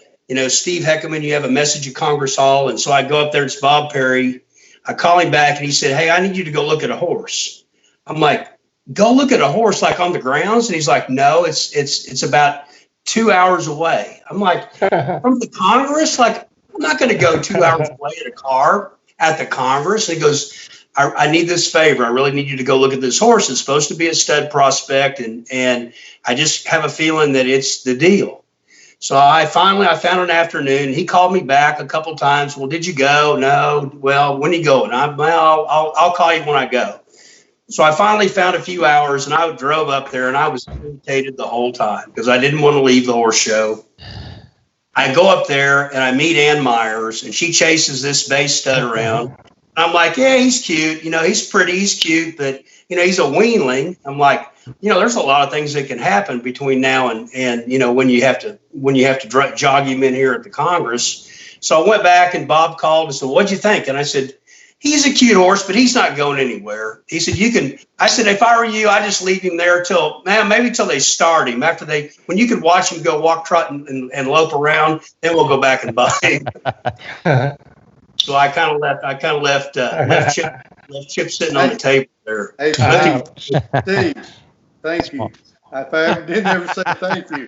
Steve Heckaman, you have a message at Congress Hall. And so I go up there, it's Bob Perry. I call him back and he said, "Hey, I need you to go look at a horse." I'm like, "Go look at a horse like on the grounds?" And he's like, "No, it's about 2 hours away." I'm like, "From the Congress? Like, I'm not going to go 2 hours away in a car at the Congress." And he goes, I need this favor. I really need you to go look at this horse. It's supposed to be a stud prospect. And I just have a feeling that it's the deal. So I found an afternoon. He called me back a couple times. "Well, did you go?" "No." "Well, when are you going?" I'll call you when I go. So I finally found a few hours, and I drove up there, and I was irritated the whole time because I didn't want to leave the horse show. I go up there, and I meet Ann Myers, and she chases this bay stud around. I'm like, "Yeah, he's cute. He's pretty. He's cute, but, he's a weanling." I'm like, there's a lot of things that can happen between now and when you have to jog him in here at the Congress. So I went back and Bob called and said, "What'd you think?" And I said, "He's a cute horse, but he's not going anywhere." He said, I said, "If I were you, I'd just leave him there maybe till they start him. When you could watch him go walk, trot, and lope around, then we'll go back and buy him." So I kind of left Chip sitting on the table there. Hey, Steve, thank you. I didn't ever say thank you.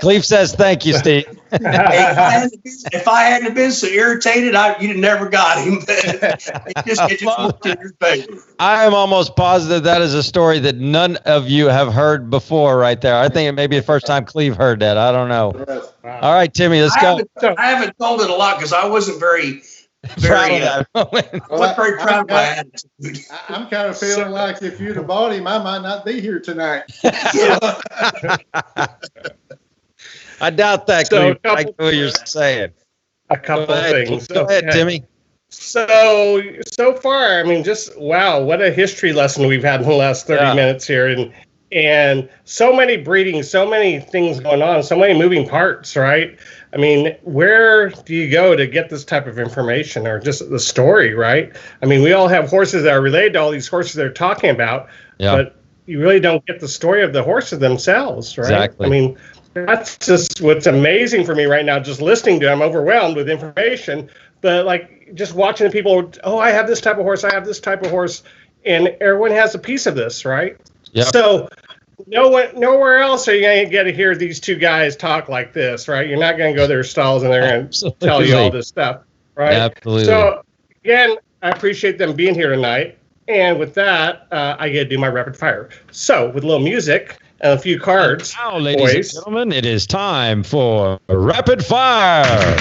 Cleve says thank you, Steve. If I hadn't been so irritated, you'd never got him. It just worked in your favor. I am almost positive that is a story that none of you have heard before right there. I think it may be the first time Cleve heard that. I don't know. Yes. Wow. All right, Timmy, let's go. I haven't told it a lot because I wasn't very Proud of that moment. I was very proud of my attitude. I'm kind of feeling like if you'd have bought him, I might not be here tonight. I doubt that, Cleve. I know what you're saying. A couple of things. Go ahead, Timmy. So far, I mean, just wow, what a history lesson we've had in the last 30 minutes here, and so many breedings, so many things going on, so many moving parts, right? I mean, where do you go to get this type of information or just the story, right? I mean, we all have horses that are related to all these horses they're talking about, but you really don't get the story of the horses themselves, right? Exactly. I mean, that's just what's amazing for me right now, just listening to it. I'm overwhelmed with information, but like just watching the people, oh, I have this type of horse, I have this type of horse, and everyone has a piece of this, right? Yep. So nowhere else are you going to get to hear these two guys talk like this, right? You're not going to go to their stalls and they're going to tell you all this stuff, right? Absolutely. So, again, I appreciate them being here tonight. And with that, I get to do my rapid fire. So, with a little music and a few cards. Now, ladies and gentlemen, it is time for rapid fire.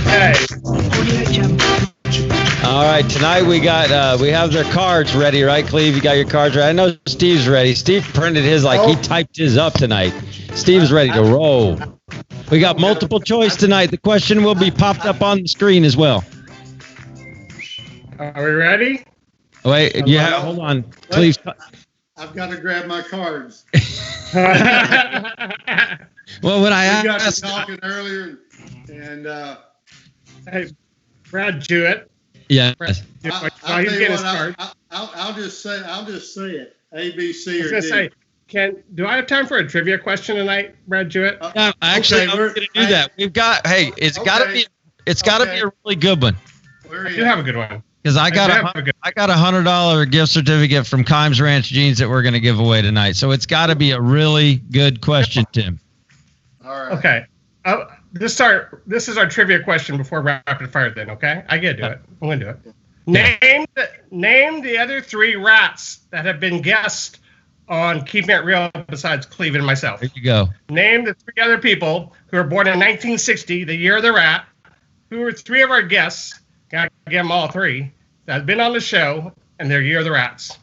Okay. All right, tonight we have their cards ready, right, Cleve? You got your cards ready. I know Steve's ready. Steve printed his he typed his up tonight. Steve's ready to roll. We got multiple choice tonight. The question will be popped up on the screen as well. Are we ready? Wait, hold on. Cleve. I've got to grab my cards. Well, when I asked, got to talking earlier, and hey, Brad Jewett. Yeah. I'll just say it. A, B, C, or D. Do I have time for a trivia question tonight, Brad Jewett? Actually, we're going to do that. We've got. Hey, it's got to be a really good one. I do have a good one. Because I got a $100 gift certificate from Kimes Ranch Jeans that we're going to give away tonight. So it's got to be a really good question, Tim. All right. Okay. This is our trivia question before rapid fire. Then, okay, I get to do it. I'm going to do it. Name the other three rats that have been guests on Keeping It Real besides Cleve and myself. There you go. Name the three other people who were born in 1960, the year of the rat, who were three of our guests. Got to give them all three that have been on the show and their year of the rats.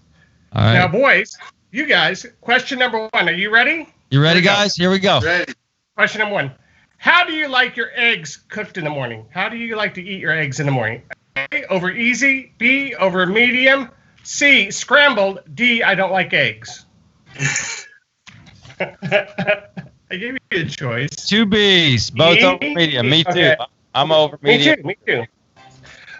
All right. Now, boys, you guys, question number one. Are you ready? You ready, guys? Here we go. Ready. Question number one. How do you like your eggs cooked in the morning? How do you like to eat your eggs in the morning? A, over easy. B, over medium. C, scrambled. D, I don't like eggs. I gave you a choice. Two B's, both over medium. Me too. Okay. I'm over medium. Me too.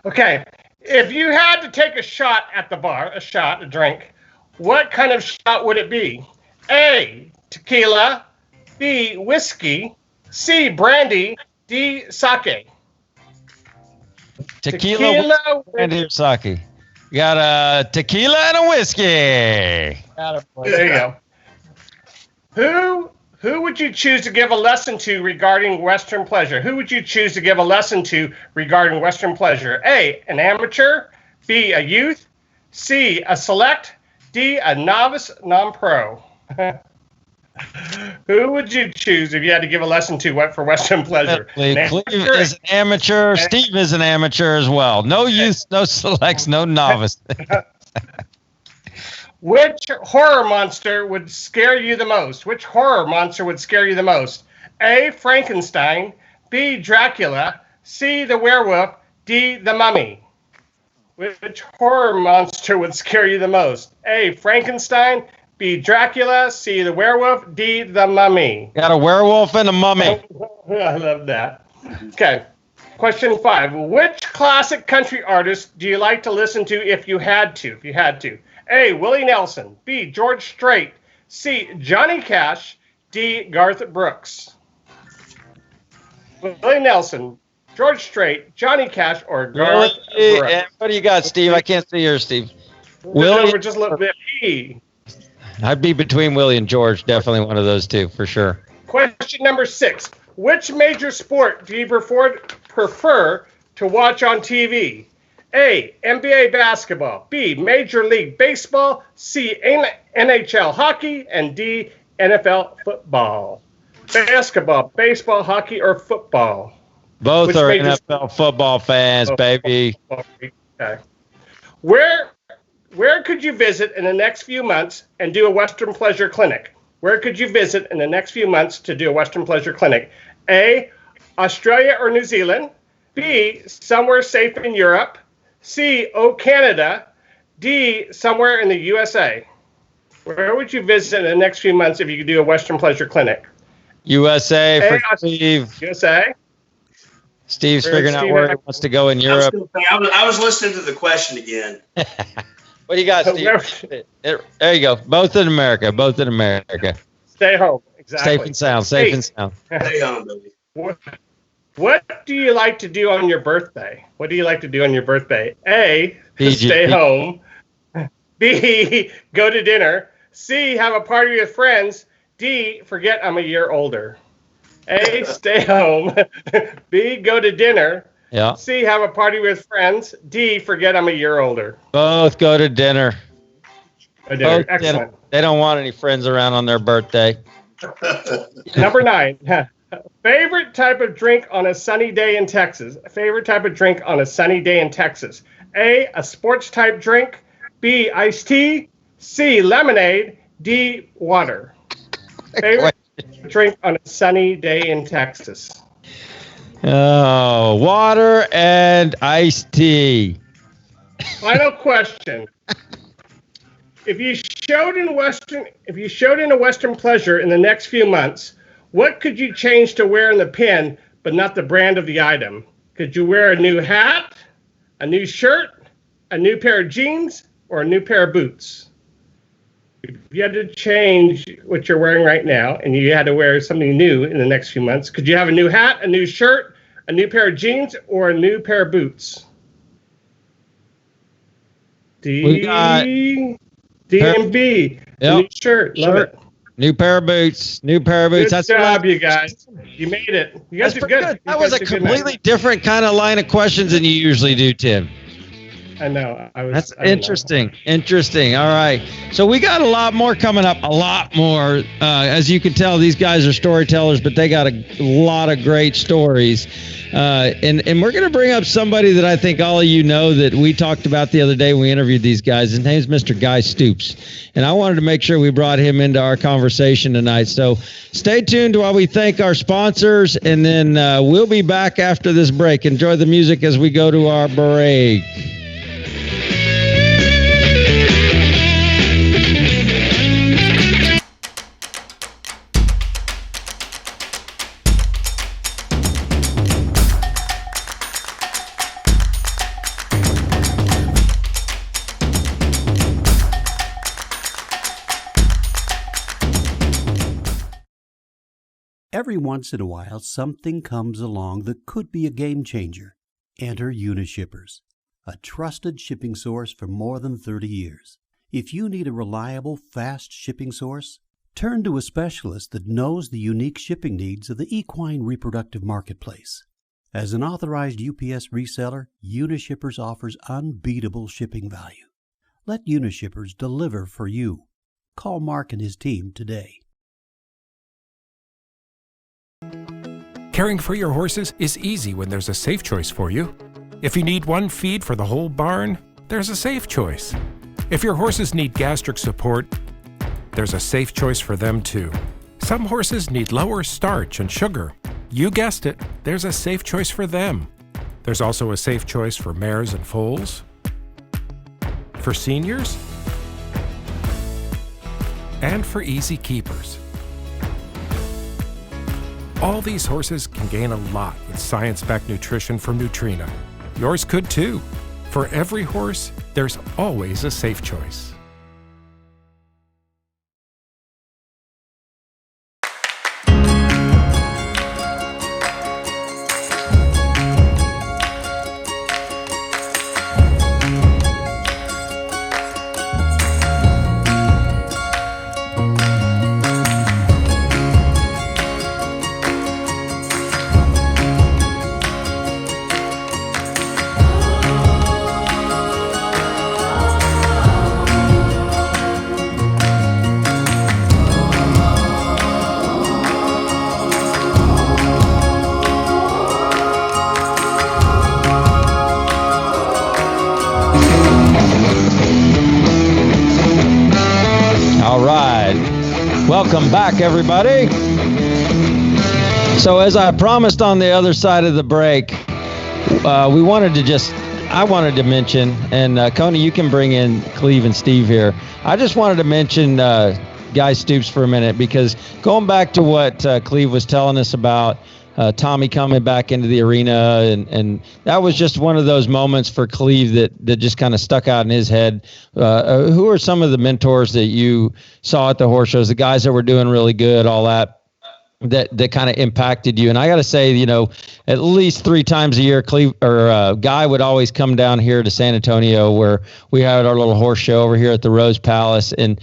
Okay, if you had to take a shot at the bar, a drink, what kind of shot would it be? A, tequila. B, whiskey. C, brandy. D, sake. Tequila brandy, or sake. You got a tequila and a whiskey. There you go. Who would you choose to give a lesson to regarding Western pleasure? Who would you choose to give a lesson to regarding Western pleasure? A, an amateur. B, a youth. C, a select. D, a novice non-pro. Who would you choose if you had to give a lesson to for Western pleasure? Cleve is an amateur. Steve is an amateur as well. No youth, no selects, no novice. Which horror monster would scare you the most? Which horror monster would scare you the most? A, Frankenstein. B, Dracula. C, the werewolf. D, the mummy. Which horror monster would scare you the most? A, Frankenstein. B, Dracula. C, the werewolf. D, the mummy. Got a werewolf and a mummy. I love that. Okay. Question 5. Which classic country artist do you like to listen to if you had to? A, Willie Nelson. B, George Strait. C, Johnny Cash. D, Garth Brooks. Willie Nelson, George Strait, Johnny Cash, or Garth Brooks. And what do you got, Steve? I can't see yours, Steve. Willie. We're just a little bit B. I'd be between Willie and George. Definitely one of those two, for sure. Question number 6. Which major sport do you prefer to watch on TV? A, NBA basketball. B, Major League Baseball. C, NHL hockey. And D, NFL football. Basketball, baseball, hockey, or football? Both are NFL football fans, baby. Okay. Where could you visit in the next few months and do a Western Pleasure Clinic? Where could you visit in the next few months to do a Western Pleasure Clinic? A, Australia or New Zealand. B, somewhere safe in Europe. C, Canada. D, somewhere in the USA. Where would you visit in the next few months if you could do a Western Pleasure Clinic? USA for Steve. USA. Steve's figuring out where he wants to go in Europe. I was listening to the question again. What do you got, Steve? There you go. Both in America. Stay home. Exactly. Safe and sound. Stay home, baby. What do you like to do on your birthday? A, to stay home. B, go to dinner. C, have a party with friends. D, forget I'm a year older. A, stay home. B, go to dinner. Yeah. C, have a party with friends. D, forget I'm a year older. Both go to dinner. Dinner. Excellent. They don't want any friends around on their birthday. Number 9. Favorite type of drink on a sunny day in Texas. Favorite type of drink on a sunny day in Texas. A sports type drink. B, iced tea. C, lemonade. D, water. Favorite drink on a sunny day in Texas. Oh, water and iced tea. Final question. If you showed in a Western pleasure in the next few months, what could you change to wear in the pin, but not the brand of the item? Could you wear a new hat, a new shirt, a new pair of jeans, or a new pair of boots? If you had to change what you're wearing right now and you had to wear something new in the next few months, could you have a new hat, a new shirt, a new pair of jeans, or a new pair of boots? D and B. Yep. New shirt. Love it. New pair of boots. Good That's job, you guys. You made it. You guys did good. That was a completely different kind of line of questions than you usually do, Tim. I know. That's interesting. Interesting. All right. So we got a lot more coming up. A lot more. As you can tell, these guys are storytellers, but they got a lot of great stories. And we're going to bring up somebody that I think all of you know that we talked about the other day when we interviewed these guys. His name's Mr. Guy Stoops. And I wanted to make sure we brought him into our conversation tonight. So stay tuned while we thank our sponsors, and then we'll be back after this break. Enjoy the music as we go to our break. Every once in a while, something comes along that could be a game changer. Enter Unishippers, a trusted shipping source for more than 30 years. If you need a reliable, fast shipping source, turn to a specialist that knows the unique shipping needs of the equine reproductive marketplace. As an authorized UPS reseller, Unishippers offers unbeatable shipping value. Let Unishippers deliver for you. Call Mark and his team today. Caring for your horses is easy when there's a safe choice for you. If you need one feed for the whole barn, there's a safe choice. If your horses need gastric support, there's a safe choice for them too. Some horses need lower starch and sugar. You guessed it, there's a safe choice for them. There's also a safe choice for mares and foals, for seniors, and for easy keepers. All these horses can gain a lot with science-backed nutrition from Nutrina. Yours could too. For every horse, there's always a safe choice. Welcome back, everybody. So as I promised on the other side of the break, I wanted to mention, and Coney, you can bring in Cleve and Steve here. I just wanted to mention Guy Stoops for a minute, because going back to what Cleve was telling us about Tommy coming back into the arena, and that was just one of those moments for Cleve that just kind of stuck out in his head. Who are some of the mentors that you saw at the horse shows, the guys that were doing really good, all that? that kind of impacted you? And I got to say, you know, at least 3 times a year, Cleve or Guy would always come down here to San Antonio, where we had our little horse show over here at the Rose Palace, and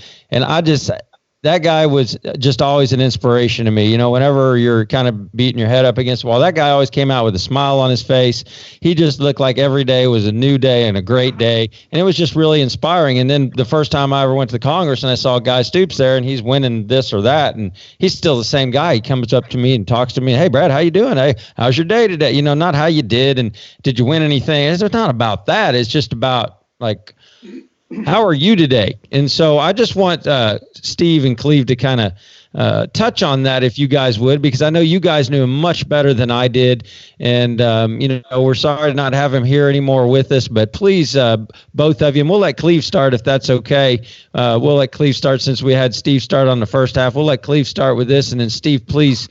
that guy was just always an inspiration to me. You know, whenever you're kind of beating your head up against the wall, that guy always came out with a smile on his face. He just looked like every day was a new day and a great day. And it was just really inspiring. And then the first time I ever went to the Congress and I saw Guy Stoops there and he's winning this or that, and he's still the same guy. He comes up to me and talks to me. Hey, Brad, how you doing? Hey, how's your day today? You know, not how you did and did you win anything. It's not about that. It's just about, like, how are you today? And so I just want Steve and Cleve to kind of touch on that, if you guys would, because I know you guys knew him much better than I did. And, you know, we're sorry to not have him here anymore with us, but please, both of you, and we'll let Cleve start if that's okay. We'll let Cleve start since we had Steve start on the first half. We'll let Cleve start with this, and then Steve, please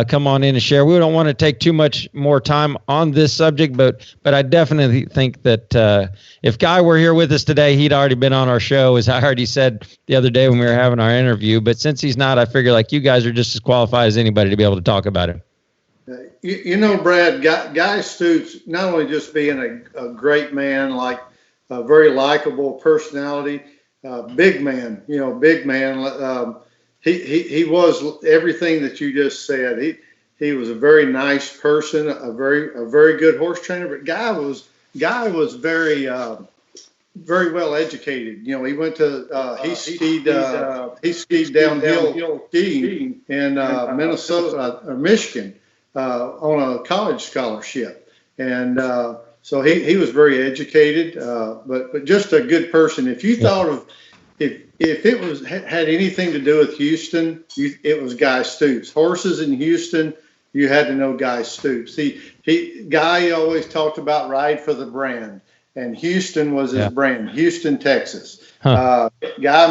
come on in and share. We don't want to take too much more time on this subject, but I definitely think that if Guy were here with us today, he'd already been on our show, as I already said the other day when we were having our interview. But since he's not, I figure like you guys are just as qualified as anybody to be able to talk about it. You know, Brad, Guy Stoops, not only just being a great man, like a very likable personality, big man, you know, big man. He was everything that you just said. He was a very nice person, a very good horse trainer. But Guy was very well educated. You know, he went to he skied downhill skiing in Minnesota or Michigan on a college scholarship, and so he was very educated, but just a good person. If you thought of if it had anything to do with Houston, it was Guy Stoops. Horses in Houston, you had to know Guy Stoops. Guy always talked about ride for the brand, and Houston was his brand. Houston, Texas. Guy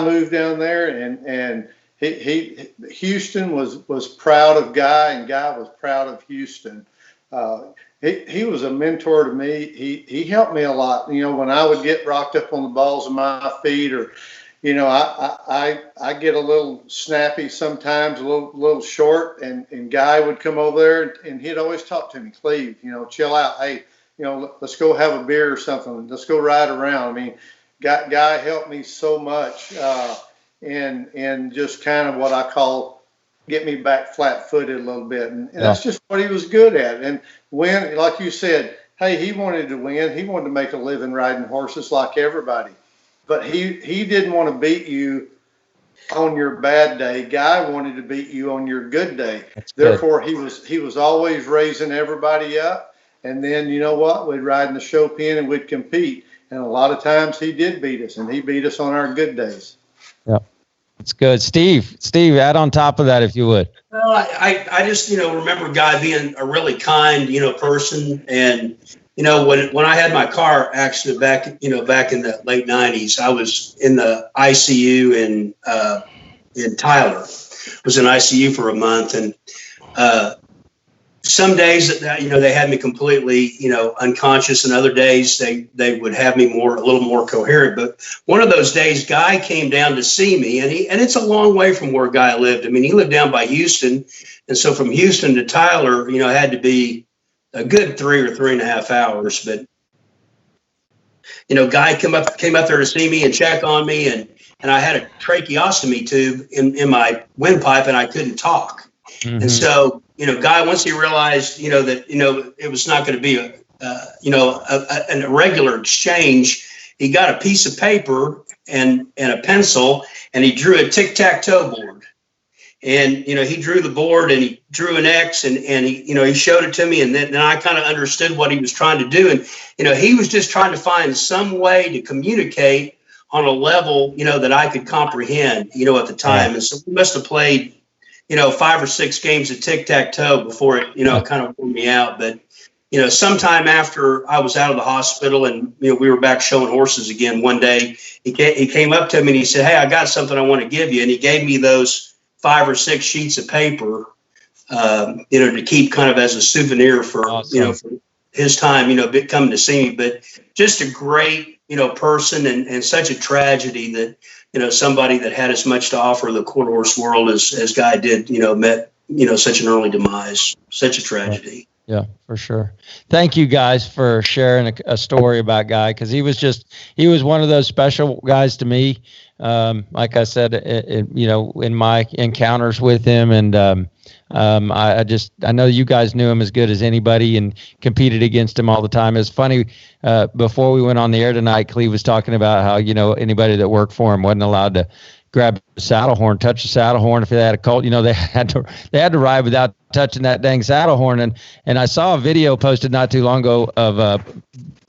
moved down there, and Houston was proud of Guy, and Guy was proud of Houston. He was a mentor to me. He helped me a lot. You know, when I would get rocked up on the balls of my feet, or you know, I get a little snappy sometimes, a little short, and Guy would come over there and he'd always talk to me, Cleve, you know, chill out. Hey, you know, let's go have a beer or something. Let's go ride around. I mean, Guy helped me so much, and just kind of what I call get me back flat-footed a little bit. And that's just what he was good at. And when, like you said, hey, he wanted to win. He wanted to make a living riding horses like everybody. But he didn't want to beat you on your bad day. Guy wanted to beat you on your good day. Therefore, he was always raising everybody up. And then, you know what? We'd ride in the show pen and we'd compete. And a lot of times he did beat us, and he beat us on our good days. Yeah, that's good. Steve, add on top of that if you would. Well, I just, you know, remember Guy being a really kind, you know, person. And you know, when I had my car accident back in the late 90s, I was in the ICU in Tyler. Was in ICU for a month, and some days that you know they had me completely, you know, unconscious, and other days they would have me a little more coherent. But one of those days, Guy came down to see me, and it's a long way from where Guy lived. I mean, he lived down by Houston, and so from Houston to Tyler, you know, it had to be a good 3 or 3.5 hours. But you know, Guy came up there to see me and check on me, and I had a tracheostomy tube in my windpipe, and I couldn't talk. Mm-hmm. And so, you know, Guy, once he realized, you know, that, you know, it was not going to be a regular exchange, he got a piece of paper and a pencil, and he drew a tic-tac-toe board. And, you know, he drew the board and he drew an X, and he, you know, he showed it to me, and then I kind of understood what he was trying to do. And, you know, he was just trying to find some way to communicate on a level, you know, that I could comprehend, you know, at the time. And so we must have played, you know, 5 or 6 games of tic-tac-toe before it, you know, kind of wore me out. But, you know, sometime after I was out of the hospital and, you know, we were back showing horses again one day, he came up to me and he said, "Hey, I got something I want to give you." And he gave me those 5 or 6 sheets of paper, you know, to keep kind of as a souvenir for, awesome. You know, for his time, you know, coming to see me. But just a great, you know, person, and such a tragedy that, you know, somebody that had as much to offer the quarter horse world as Guy did, you know, met such an early demise, such a tragedy. Yeah, for sure. Thank you guys for sharing a story about Guy, because he was one of those special guys to me. Like I said, in my encounters with him, and I know you guys knew him as good as anybody and competed against him all the time. It's funny, before we went on the air tonight, Cleve was talking about how, anybody that worked for him wasn't allowed to grab a saddle horn, touch the saddle horn if they had a colt. They had to ride without touching that dang saddle horn. And I saw a video posted not too long ago of a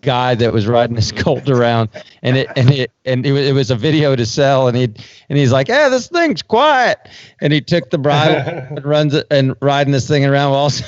guy that was riding his colt around, and it was a video to sell, and he's like, "Yeah, this thing's quiet," and he took the bridle and runs it and riding this thing around. Also,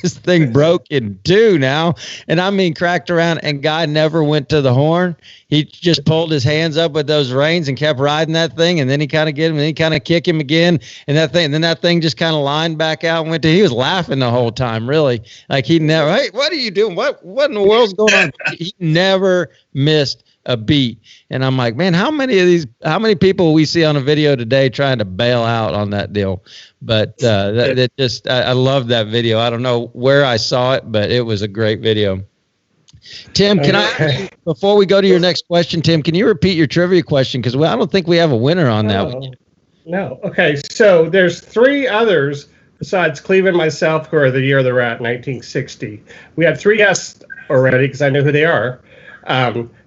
this thing broke in two now, and I mean cracked around, and Guy never went to the horn. He just pulled his hands up with those reins and kept riding that thing, and then he kind of get him, and then he kind of kick him again, and then that thing just kind of lined back out and went to. He was laughing the whole time, really, like he never. Hey, what are you doing? What in the world's going on? He never missed a beat, and I'm like, man, how many people we see on a video today trying to bail out on that deal? But that just, I love that video. I don't know where I saw it, but it was a great video. Tim, can I, before we go to your next question, Tim, can you repeat your trivia question? Because I don't think we have a winner on that one. No. Okay, so there's 3 others besides Cleve and myself who are the year of the rat, 1960. We had 3 guests already, because I know who they are,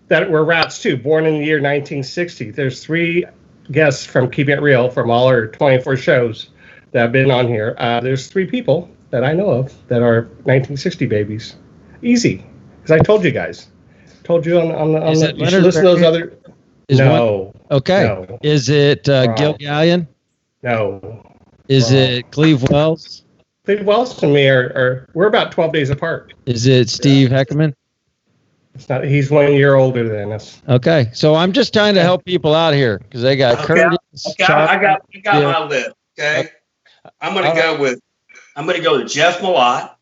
that were rats too, born in the year 1960. There's 3 guests from Keeping It Real from all our 24 shows that have been on here. There's 3 people that I know of that are 1960 babies. Easy. Because I told you guys. Told you on the you should listen to those other. No. Okay. No. Is it Gil Gallion? No. Is it Cleve Wells? Cleve Wells and me we're about 12 days apart. Is it Steve Heckaman? It's not. He's 1 year older than us. Okay. So I'm just trying to help people out here because they got Curtis. Okay. I got my list. Okay. I'm gonna go with Jeff Malott.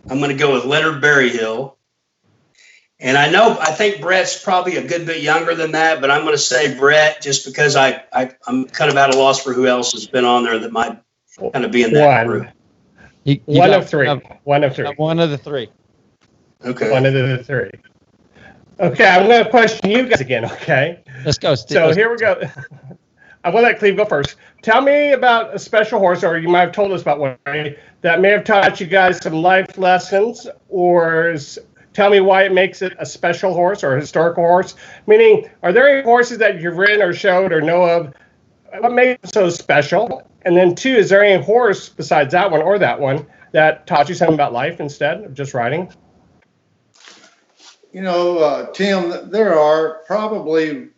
I'm going to go with Leonard Berryhill. And I think Brett's probably a good bit younger than that, but I'm going to say Brett just because I'm kind of at a loss for who else has been on there that might kind of be in that group. One of three. One of the 3. Okay. One of the 3. Okay, I'm going to question you guys again, okay? Let's go, Steve. So here we go. I'm going to let Cleve go first. Tell me about a special horse, or you might have told us about one, that may have taught you guys some life lessons, or tell me why it makes it a special horse or a historical horse. Meaning, are there any horses that you've ridden or showed or know of? What makes it so special? And then 2, is there any horse besides that one or that one that taught you something about life instead of just riding? Tim, there are probably,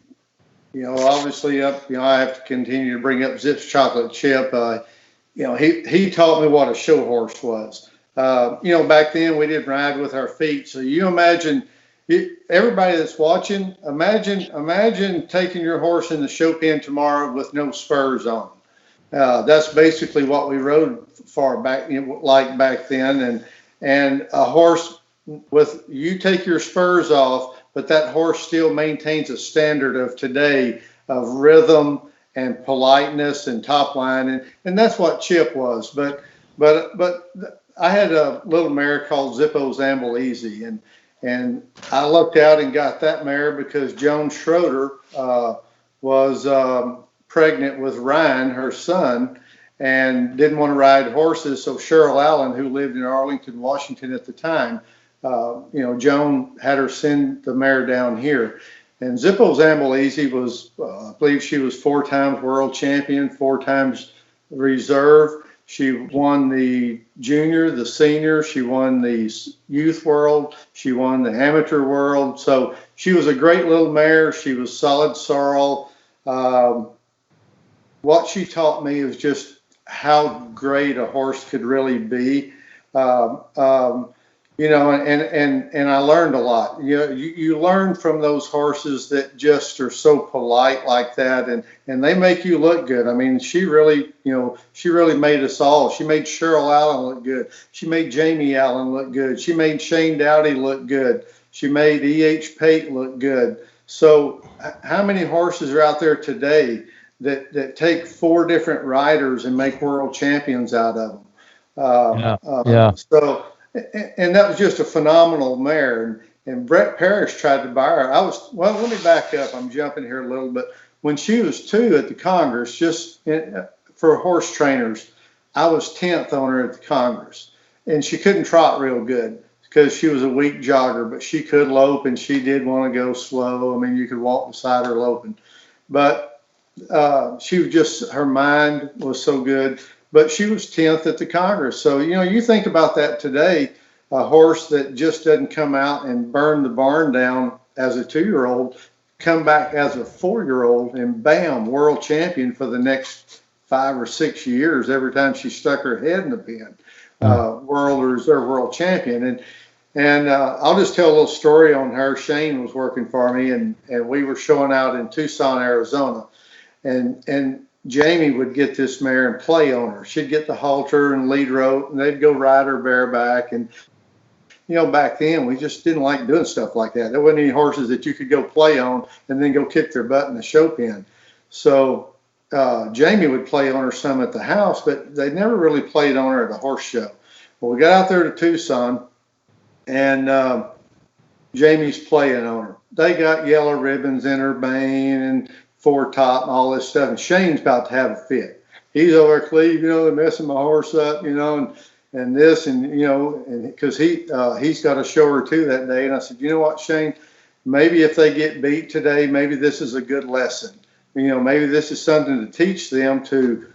obviously I have to continue to bring up Zip's Chocolate Chip. He taught me what a show horse was. Back then we didn't ride with our feet. So you imagine, everybody that's watching, imagine taking your horse in the show pen tomorrow with no spurs on. That's basically what we rode far back, back then. And a horse with, you take your spurs off, but that horse still maintains a standard of today of rhythm and politeness and top line, and that's what Chip was. But I had a little mare called Zippo Zambaleezy, and I looked out and got that mare because Joan Schroeder was pregnant with Ryan, her son, and didn't want to ride horses. So Cheryl Allen, who lived in Arlington, Washington at the time, Joan had her send the mare down here. And Zippo Zambaleezy was, I believe she was 4 times world champion, 4 times reserve. She won the junior, the senior. She won the youth world. She won the amateur world. So she was a great little mare. She was solid sorrel. What she taught me is just how great a horse could really be. And I learned a lot. You learn from those horses that just are so polite like that, and they make you look good. I mean, she really made us all. She made Cheryl Allen look good. She made Jamie Allen look good. She made Shane Dowdy look good. She made E.H. Pate look good. So how many horses are out there today that take 4 different riders and make world champions out of them. So, and that was just a phenomenal mare. And Brett Parrish tried to buy her. Let me back up. I'm jumping here a little bit. When she was 2 at the Congress, for horse trainers, I was 10th on her at the Congress. And she couldn't trot real good because she was a weak jogger, but she could lope, and she did want to go slow. I mean, you could walk beside her loping. But she was just, her mind was so good. But she was 10th at the Congress. So, you think about that today, a horse that just doesn't come out and burn the barn down as a 2-year-old, come back as a 4-year-old, and bam, world champion for the next 5 or 6 years every time she stuck her head in the pen. World or reserve world champion. And I'll just tell a little story on her. Shane was working for me, and we were showing out in Tucson, Arizona. And Jamie would get this mare and play on her. She'd get the halter and lead rope, and they'd go ride her bareback. And, back then we just didn't like doing stuff like that. There wasn't any horses that you could go play on and then go kick their butt in the show pen. So Jamie would play on her some at the house, but they never really played on her at a horse show. Well, we got out there to Tucson, and Jamie's playing on her. They got yellow ribbons in her mane and foretop and all this stuff, and Shane's about to have a fit. He's over there, Cleve, they're messing my horse up, and this, and because he's got a show or 2 that day. And I said, you know what, Shane, maybe if they get beat today, maybe this is a good lesson. Maybe this is something to teach them to,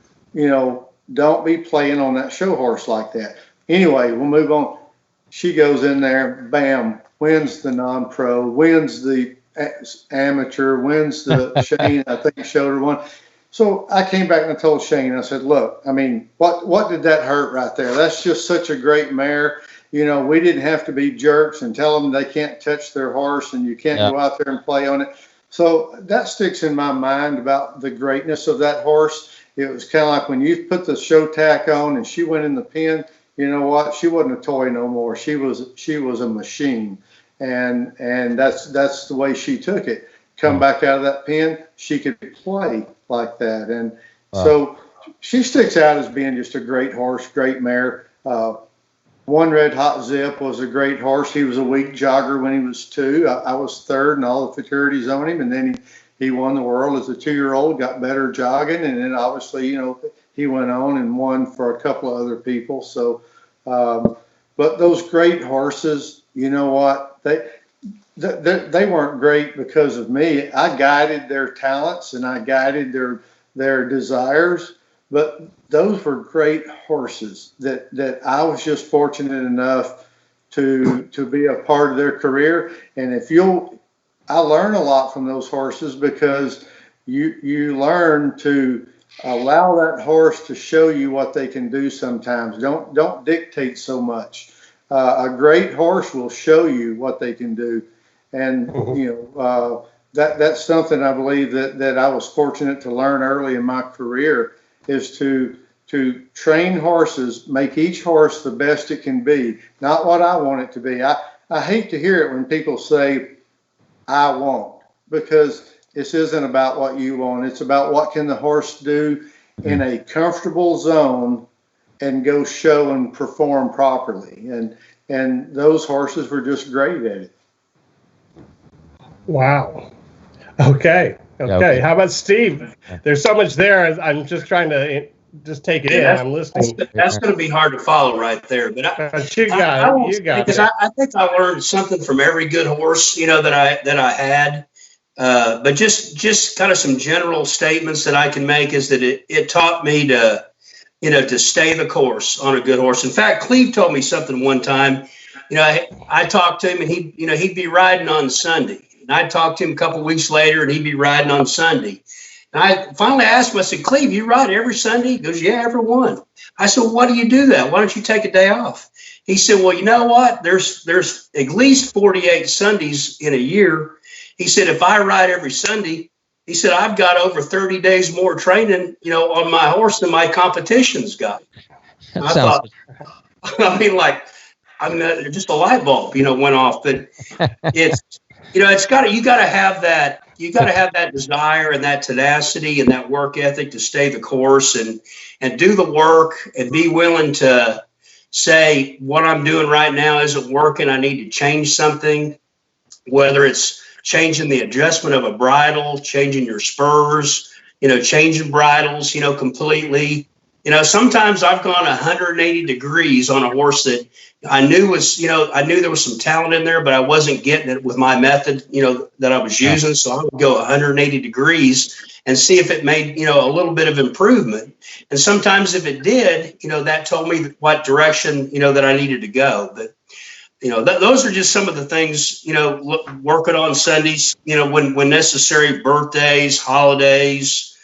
don't be playing on that show horse like that. Anyway, we'll move on. She goes in there, bam, wins the non-pro, wins the amateur, wins the Shane, I think showed her one. So I came back and I told Shane, I said, look, I mean, what did that hurt right there? That's just such a great mare. We didn't have to be jerks and tell them they can't touch their horse and you can't go out there and play on it. So that sticks in my mind about the greatness of that horse. It was kind of like when you put the show tack on and she went in the pen, you know what? She wasn't a toy no more. She was a machine. And that's the way she took it. Come back out of that pen, she could play like that. And so she sticks out as being just a great horse, great mare. One Red Hot Zip was a great horse. He was a weak jogger when he was 2. I was 3rd and all the futurities on him. And then he won the world as a 2-year-old, got better jogging. And then obviously, he went on and won for a couple of other people. So, but those great horses, you know what? They weren't great because of me. I guided their talents and I guided their desires, but those were great horses that I was just fortunate enough to be a part of their career. And I learn a lot from those horses because you learn to allow that horse to show you what they can do sometimes. Don't dictate so much. A great horse will show you what they can do. And, that's something I believe that I was fortunate to learn early in my career is to train horses, make each horse the best it can be, not what I want it to be. I hate to hear it when people say, I won't, because this isn't about what you want. It's about what can the horse do in a comfortable zone and go show and perform properly. And those horses were just great at it. Wow. Okay. How about Steve? There's so much there. I'm just trying to just take it in. I'm listening. That's going to be hard to follow right there. But you got it. Because I think I learned something from every good horse, that I had. But just kind of some general statements that I can make is that it taught me to stay the course on a good horse. In fact, Cleve told me something one time. I talked to him and he'd be riding on Sunday. And I talked to him a couple of weeks later and he'd be riding on Sunday. And I finally asked him, I said, Cleve, you ride every Sunday? He goes, yeah, every one. I said, well, why do you do that? Why don't you take a day off? He said, well, you know what? There's at least 48 Sundays in a year. He said, if I ride every Sunday, he said, I've got over 30 days more training, on my horse than my competition's got. Just a light bulb, went off. But You know, you got to have that. You got to have that desire and that tenacity and that work ethic to stay the course and do the work and be willing to say what I'm doing right now isn't working. I need to change something, whether it's changing the adjustment of a bridle, changing your spurs, changing bridles, completely. Sometimes I've gone 180 degrees on a horse that I knew there was some talent in there, but I wasn't getting it with my method, that I was using. So I would go 180 degrees and see if it made, a little bit of improvement. And sometimes if it did, that told me what direction, that I needed to go. But, those are just some of the things, working on Sundays, when necessary, birthdays, holidays,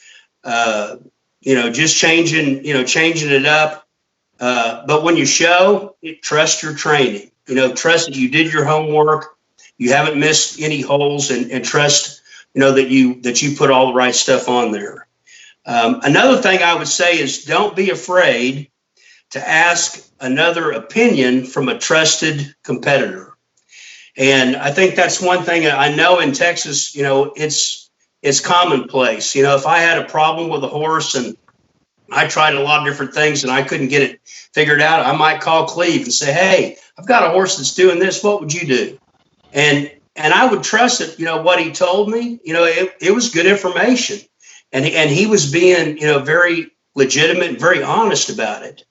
just changing it up. But when you show, trust your training, trust that you did your homework, you haven't missed any holes, and trust, that you put all the right stuff on there. Another thing I would say is don't be afraid to ask another opinion from a trusted competitor. And I think that's one thing I know in Texas, it's commonplace. If I had a problem with a horse and I tried a lot of different things and I couldn't get it figured out, I might call Cleve and say, hey, I've got a horse that's doing this. What would you do? And I would trust it, what he told me, it was good information. And he was being, very legitimate and very honest about it.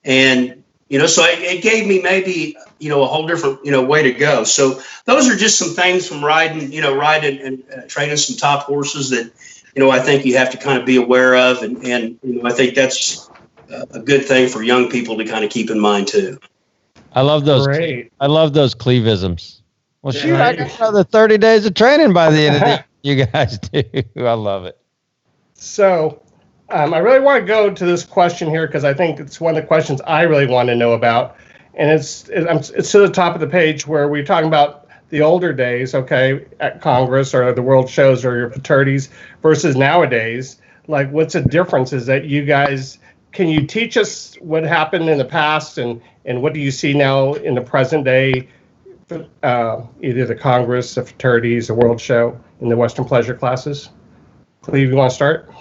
And, so it gave me maybe, a whole different, way to go. So those are just some things from riding and training some top horses that, I think you have to kind of be aware of. And I think that's a good thing for young people to kind of keep in mind too. I love those. Great. I love those Clevisms. Well, shoot, I got another 30 days of training by the end of the you guys do. I love it. So I really want to go to this question here because I think it's one of the questions I really want to know about. And it's to the top of the page where we're talking about the older days, okay, at Congress or the World Shows or your fraternities versus nowadays. Like, what's the difference? Is that you guys, can you teach us what happened in the past and what do you see now in the present day, either the Congress, the fraternities, the World Show, and the Western Pleasure classes? Cleve, you want to start?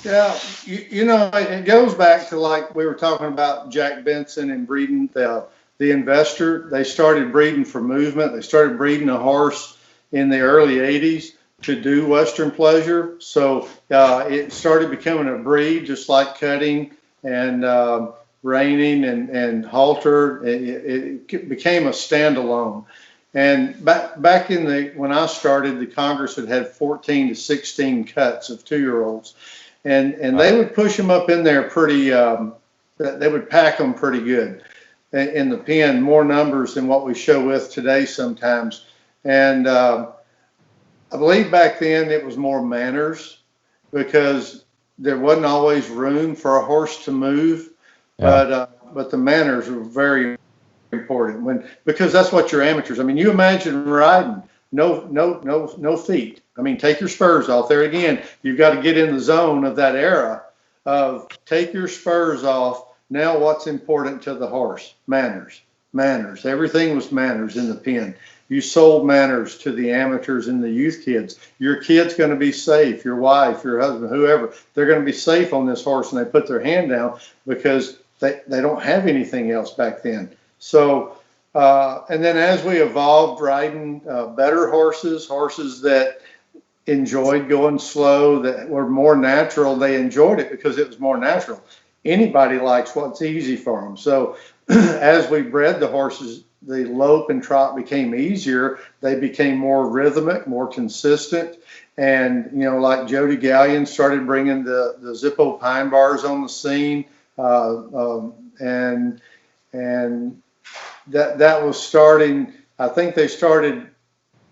Yeah, it goes back to like we were talking about Jack Benson and breeding the investor. They started breeding for movement. They started breeding a horse in the early 80s to do Western Pleasure. So it started becoming a breed, just like cutting and reining and halter. It became a standalone. And back in when I started, the Congress had 14 to 16 cuts of 2-year-olds. And they would push them up in there pretty, they would pack them pretty good in the pen, more numbers than what we show with today sometimes. And I believe back then it was more manners because there wasn't always room for a horse to move, but the manners were very important because that's what your amateurs, I mean, you imagine riding, no feet. I mean, take your spurs off. There again, you've got to get in the zone of that era of take your spurs off. Now what's important to the horse? Manners. Everything was manners in the pen. You sold manners to the amateurs and the youth kids. Your kid's going to be safe. Your wife, your husband, whoever, they're going to be safe on this horse, and they put their hand down because they don't have anything else back then. So, and then as we evolved riding better horses that enjoyed going slow, that were more natural, they enjoyed it because it was more natural. Anybody likes what's easy for them. So as we bred the horses, the lope and trot became easier. They became more rhythmic, more consistent. And, like Jody Gallion started bringing the Zippo pine bars on the scene. And that was starting, I think they started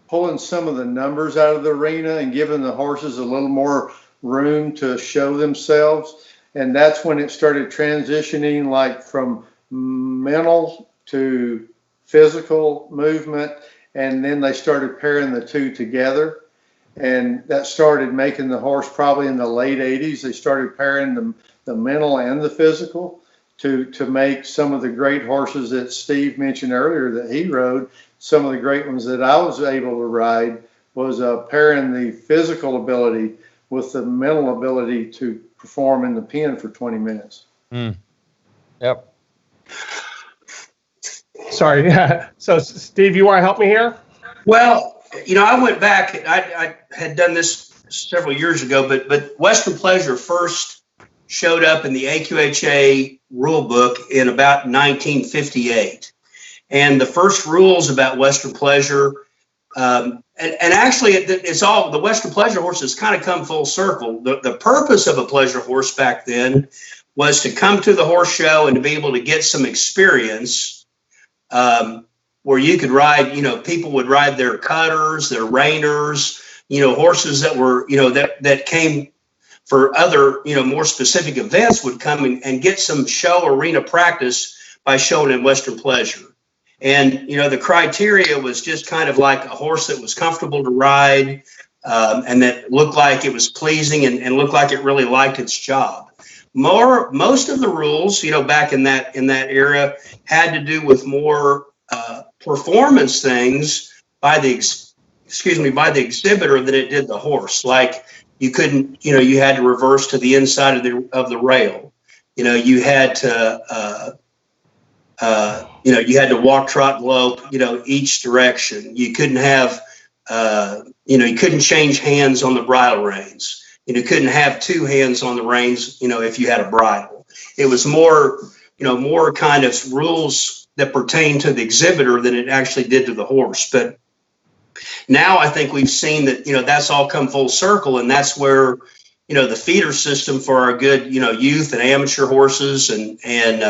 pulling some of the numbers out of the arena and giving the horses a little more room to show themselves. And that's when it started transitioning, like from mental to physical movement. And then they started pairing the two together. And that started making the horse probably in the late 80s. They started pairing the mental and the physical. to make some of the great horses that Steve mentioned earlier that he rode. Some of the great ones that I was able to ride was pairing the physical ability with the mental ability to perform in the pen for 20 minutes. Yep. Sorry. So, Steve, you want to help me here? Well, I went back. I had done this several years ago, but Western Pleasure first showed up in the AQHA rule book in about 1958. And the first rules about Western Pleasure, and actually it's all, the Western Pleasure horses kind of come full circle. The purpose of a pleasure horse back then was to come to the horse show and to be able to get some experience, where you could ride, people would ride their cutters, their reiners, horses that were, that came for other, more specific events would come and get some show arena practice by showing in Western Pleasure. And, the criteria was just kind of like a horse that was comfortable to ride, and that looked like it was pleasing and looked like it really liked its job. Most of the rules, back in that era had to do with more performance things by the exhibitor than it did the horse. Like you couldn't, you had to reverse to the inside of the rail. You had to, you had to walk, trot, lope, each direction. You couldn't have, you couldn't change hands on the bridle reins. You couldn't have two hands on the reins, if you had a bridle. It was more, more kind of rules that pertain to the exhibitor than it actually did to the horse. But now I think we've seen that, that's all come full circle, and that's where, the feeder system for our good, youth and amateur horses and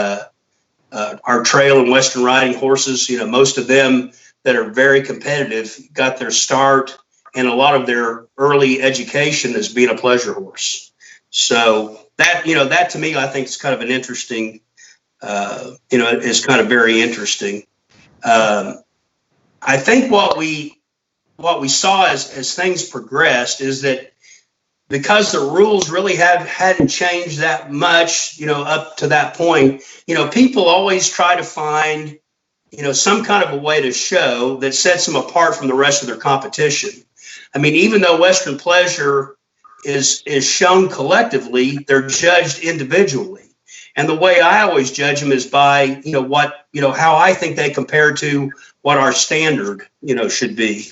our trail and Western riding horses, most of them that are very competitive got their start and a lot of their early education as being a pleasure horse. So that, that to me, I think is kind of an interesting, is kind of very interesting. I think what we saw as things progressed is that because the rules really hadn't changed that much, up to that point, people always try to find, some kind of a way to show that sets them apart from the rest of their competition. I mean, even though Western Pleasure is shown collectively, they're judged individually. And the way I always judge them is by, how I think they compare to what our standard, should be.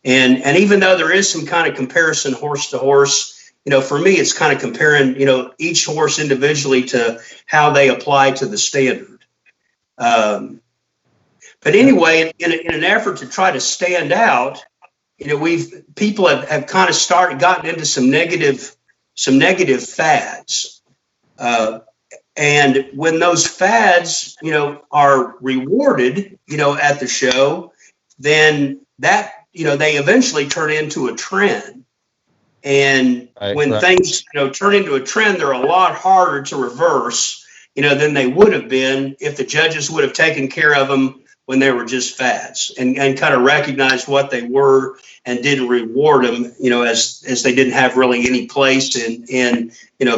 And even though there is some kind of comparison horse to horse, for me, it's kind of comparing, each horse individually to how they apply to the standard. But anyway, in an effort to try to stand out, people have kind of gotten into some negative fads. And when those fads, are rewarded, at the show, then that, they eventually turn into a trend. And when things, turn into a trend, they're a lot harder to reverse, than they would have been if the judges would have taken care of them when they were just fads and kind of recognized what they were and didn't reward them, as they didn't have really any place in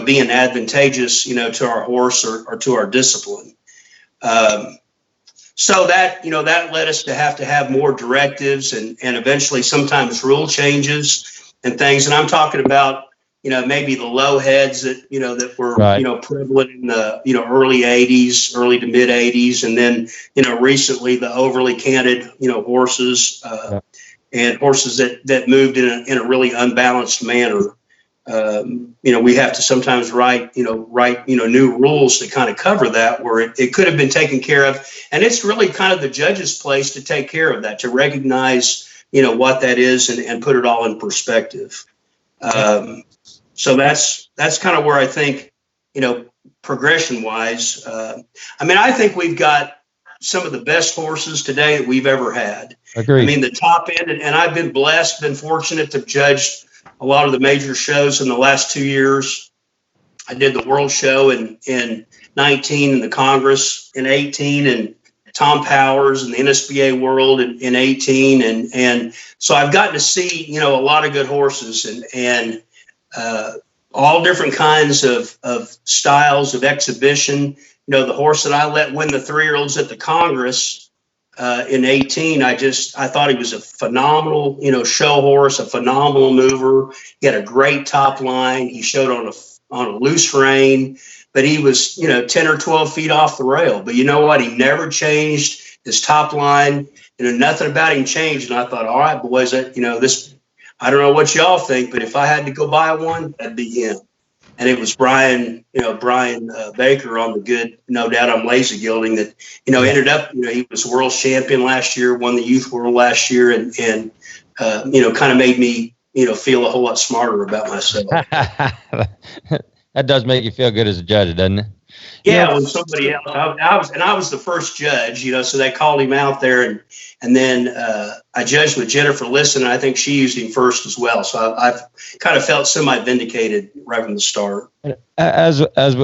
being advantageous, to our horse or to our discipline. So that, that led us to have more directives and eventually sometimes rule changes and things. And I'm talking about, maybe the low heads that, that were, prevalent in the, early 80s, early to mid 80s. And then, recently the overly canted, horses and horses that moved in a really unbalanced manner. We have to sometimes write new rules to kind of cover that, where it could have been taken care of. And it's really kind of the judge's place to take care of that, to recognize, what that is and put it all in perspective. So that's kind of where I think, progression wise, I think we've got some of the best horses today that we've ever had. Agreed. I mean, the top end, and I've been blessed, been fortunate to judge a lot of the major shows in the last 2 years. I did the World Show in 19 and the Congress in 18 and Tom Powers and the NSBA World in 18. And so I've gotten to see, a lot of good horses and all different kinds of styles of exhibition the horse that I let win the 3-year-olds at the Congress in 18, I thought he was a phenomenal, show horse, a phenomenal mover. He had a great top line. He showed on a loose rein, but he was, 10 or 12 feet off the rail. But you know what? He never changed his top line. Nothing about him changed. And I thought, all right, boys, this, I don't know what y'all think, but if I had to go buy one, that'd be him. And it was Brian Baker on the good, no doubt I'm lazy gilding that, ended up, he was world champion last year, won the youth world last year, and kind of made me, feel a whole lot smarter about myself. That does make you feel good as a judge, doesn't it? Yeah, when somebody else, I was the first judge, so they called him out there, and then I judged with Jennifer Lisson, and I think she used him first as well. So I've kind of felt semi-vindicated right from the start. As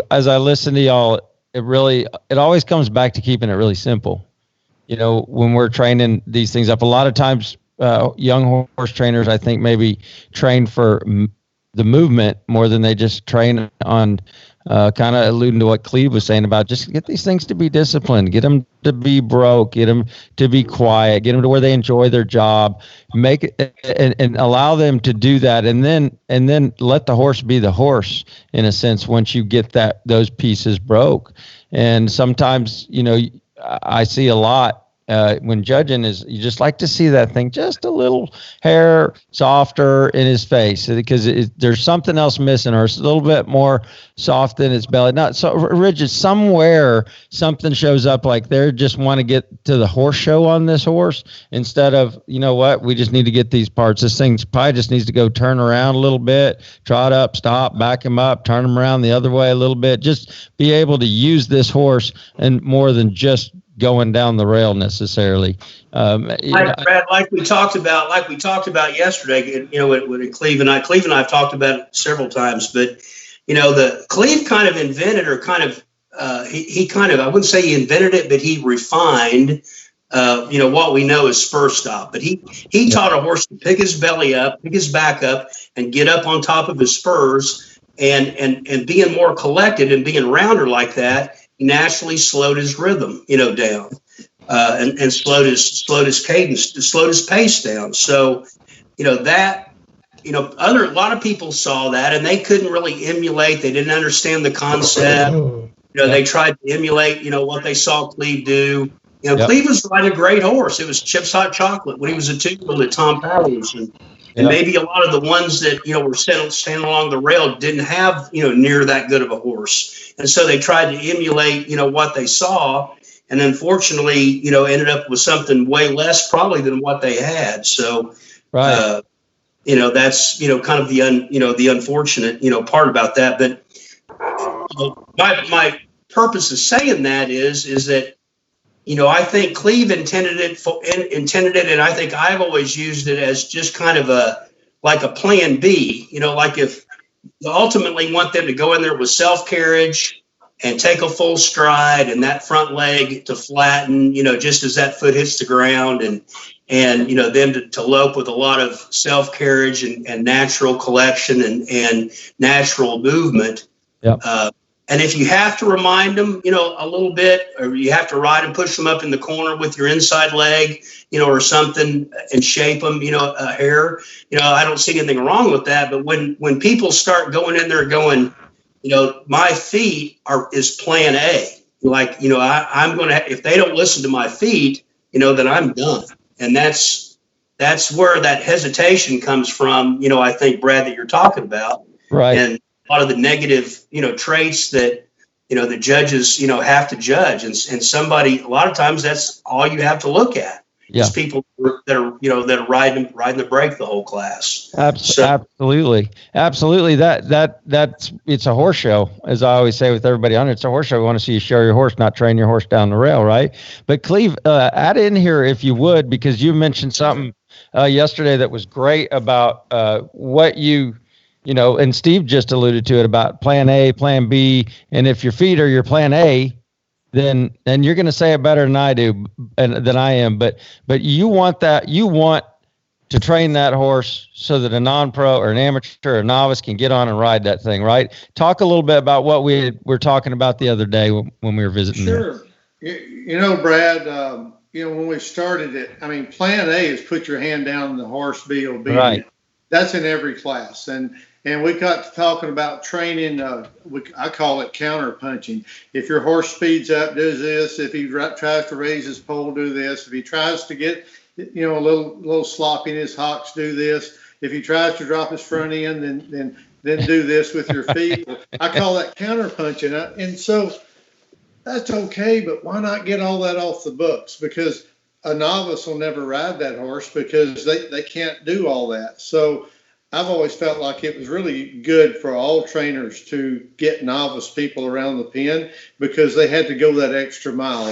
I listen to y'all, it always comes back to keeping it really simple. When we're training these things up, a lot of times young horse trainers, I think, maybe train for the movement more than they just train on kind of alluding to what Cleve was saying about just get these things to be disciplined, get them to be broke, get them to be quiet, get them to where they enjoy their job, make it and allow them to do that. And then let the horse be the horse in a sense, once you get those pieces broke. And sometimes, I see a lot when judging is you just like to see that thing just a little hair softer in his face because there's something else missing, or it's a little bit more soft in his belly, not so rigid. Somewhere something shows up, like they just want to get to the horse show on this horse instead of, we just need to get these parts. This thing probably just needs to go turn around a little bit, trot up, stop, back him up, turn him around the other way a little bit. Just be able to use this horse and more than just going down the rail necessarily. Brad, like we talked about yesterday, with Cleve and I have talked about it several times, but the Cleve kind of invented, or kind of he kind of, I wouldn't say he invented it, but he refined what we know as spur stop. But he taught a horse to pick his belly up, pick his back up, and get up on top of his spurs, and being more collected and being rounder like that, he naturally slowed his rhythm, down, and slowed his cadence, slowed his pace down. So, a lot of people saw that and they couldn't really emulate. They didn't understand the concept. They tried to emulate, what they saw Cleve do. Cleve was riding a great horse. It was Chips Hot Chocolate when he was a 2-year-old at Tom Powell's. And maybe a lot of the ones that, were standing along the rail didn't have, near that good of a horse. And so they tried to emulate, what they saw. And unfortunately, ended up with something way less probably than what they had. So, right. That's, kind of the unfortunate, part about that. But my purpose of saying that is that, I think Cleve intended it, and I think I've always used it as just kind of like a plan B. Like if you ultimately want them to go in there with self-carriage and take a full stride, and that front leg to flatten, just as that foot hits the ground, and them to lope with a lot of self-carriage and natural collection and natural movement. Yep. And if you have to remind them, a little bit, or you have to ride and push them up in the corner with your inside leg, or something, and shape them, a hair, I don't see anything wrong with that. But when people start going in there going, my feet is plan A, like, I'm going to, if they don't listen to my feet, then I'm done. And that's where that hesitation comes from, I think, Brad, that you're talking about. Right. And a lot of the negative, traits that, the judges, have to judge. And somebody, a lot of times that's all you have to look at. Yeah. Is people that are riding the brake the whole class. Absolutely. That's it's a horse show, as I always say with everybody on it. It's a horse show. We want to see you show your horse, not train your horse down the rail, right? But Cleve, add in here if you would, because you mentioned something yesterday that was great about what you and Steve just alluded to it about plan A, plan B, and if your feet are your plan A, then you're going to say it better than I do and than I am. But you want to train that horse so that a non-pro or an amateur or a novice can get on and ride that thing, right? Talk a little bit about what we were talking about the other day when we were visiting. Sure. You know, Brad, when we started it, I mean, plan A is put your hand down on the horse, be obedient. Right. That's in every class. And we got to talking about training. I call it counter punching. If your horse speeds up, do this. If he tries to raise his pole, do this. If he tries to get, a little sloppy in his hocks, do this. If he tries to drop his front end, then do this with your feet. I call that counter punching. And so that's okay, but why not get all that off the books? Because a novice will never ride that horse because they can't do all that. So I've always felt like it was really good for all trainers to get novice people around the pen because they had to go that extra mile.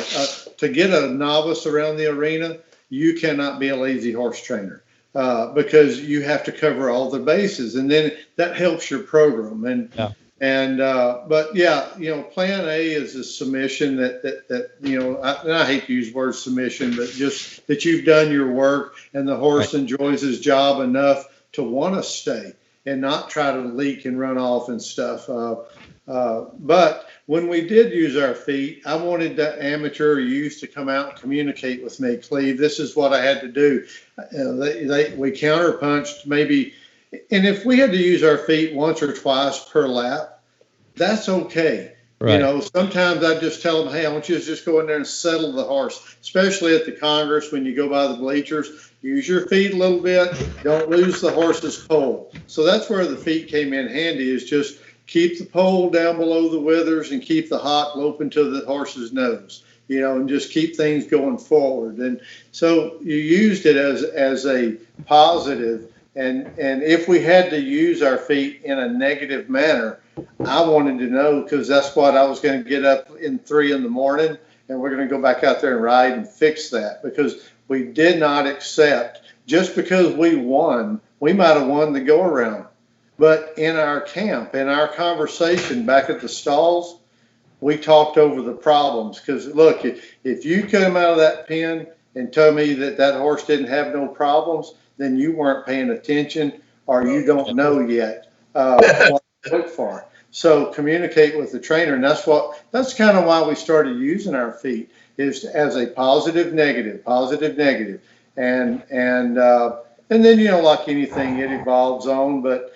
To get a novice around the arena, you cannot be a lazy horse trainer because you have to cover all the bases, and then that helps your program. But plan A is a submission that I hate to use the word submission, but just that you've done your work and the horse enjoys his job enough to want to stay and not try to leak and run off and stuff. But when we did use our feet, I wanted the amateur or youth to come out and communicate with me. Cleve, this is what I had to do. We counterpunched maybe, and if we had to use our feet once or twice per lap, that's okay. Right. Sometimes I just tell them, hey, I want you to just go in there and settle the horse, especially at the Congress when you go by the bleachers. Use your feet a little bit. Don't lose the horse's pole. So that's where the feet came in handy, is just keep the pole down below the withers and keep the hock open to the horse's nose, and just keep things going forward. And so you used it as a positive. And if we had to use our feet in a negative manner, I wanted to know, because that's what I was going to get up in 3 in the morning, and we're going to go back out there and ride and fix that, because we did not accept, just because we won, we might have won the go around. But in our camp, in our conversation back at the stalls, we talked over the problems. Because look, if you come out of that pen and tell me that horse didn't have no problems, then you weren't paying attention, or you don't know yet what to look for. So communicate with the trainer, and that's kind of why we started using our feet, is as a positive, negative, and then like anything, it evolves on. But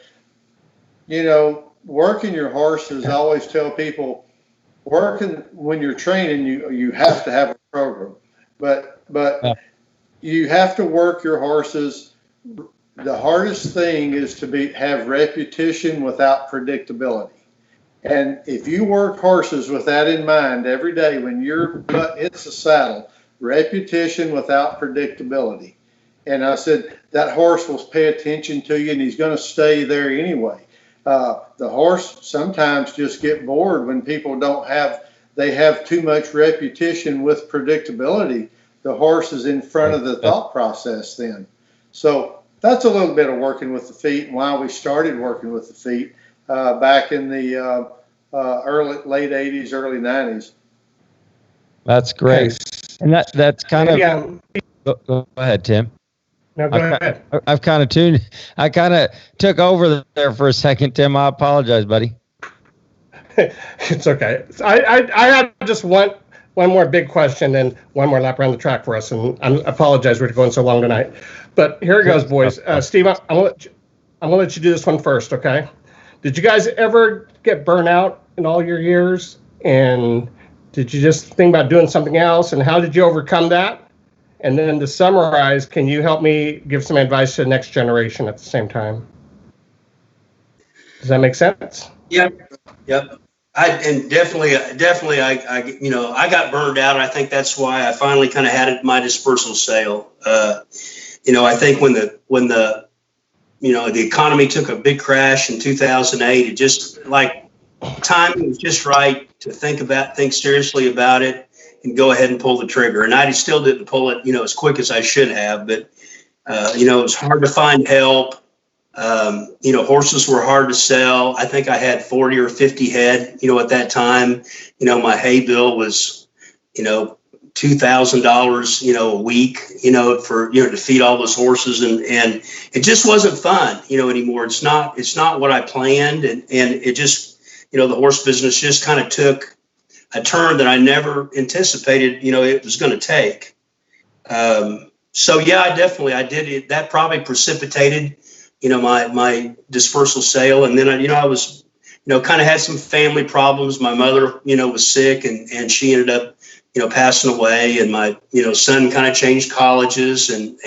working your horses, I always tell people, when you're training, you have to have a program, but you have to work your horses. The hardest thing is to have repetition without predictability. And if you work horses with that in mind every day, when your butt hits the saddle, repetition without predictability. And I said, that horse will pay attention to you, and he's going to stay there anyway. The horse sometimes just get bored when people they have too much repetition with predictability. The horse is in front of the thought process then. So that's a little bit of working with the feet, and why we started working with the feet back in the late 80s, early 90s. That's great. And that's kind of go ahead, Tim. No, go ahead. I kind of took over there for a second, Tim. I apologize, buddy. It's okay. I have just one more big question and one more lap around the track for us, and I apologize we're going so long tonight. But here it goes, boys. Steve, I'm gonna let you do this one first, okay? Did you guys ever get burnt out in all your years? And did you just think about doing something else? And how did you overcome that? And then to summarize, can you help me give some advice to the next generation at the same time? Does that make sense? Yep. I got burned out. I think that's why I finally kind of had my dispersal sale. I think when the economy took a big crash in 2008, it just timing was just right to think seriously about it and go ahead and pull the trigger. And I still didn't pull it, as quick as I should have, but it was hard to find help. Horses were hard to sell. I think I had 40 or 50 head, at that time. My hay bill was, $2,000, a week, for, to feed all those horses. And it just wasn't fun, anymore. It's not what I planned. And it just, the horse business just kind of took a turn that I never anticipated, it was going to take. So yeah, I did it. That probably precipitated, my dispersal sale. And then, I was, kind of had some family problems. My mother, was sick and she ended up, passing away, and my, son kind of changed colleges and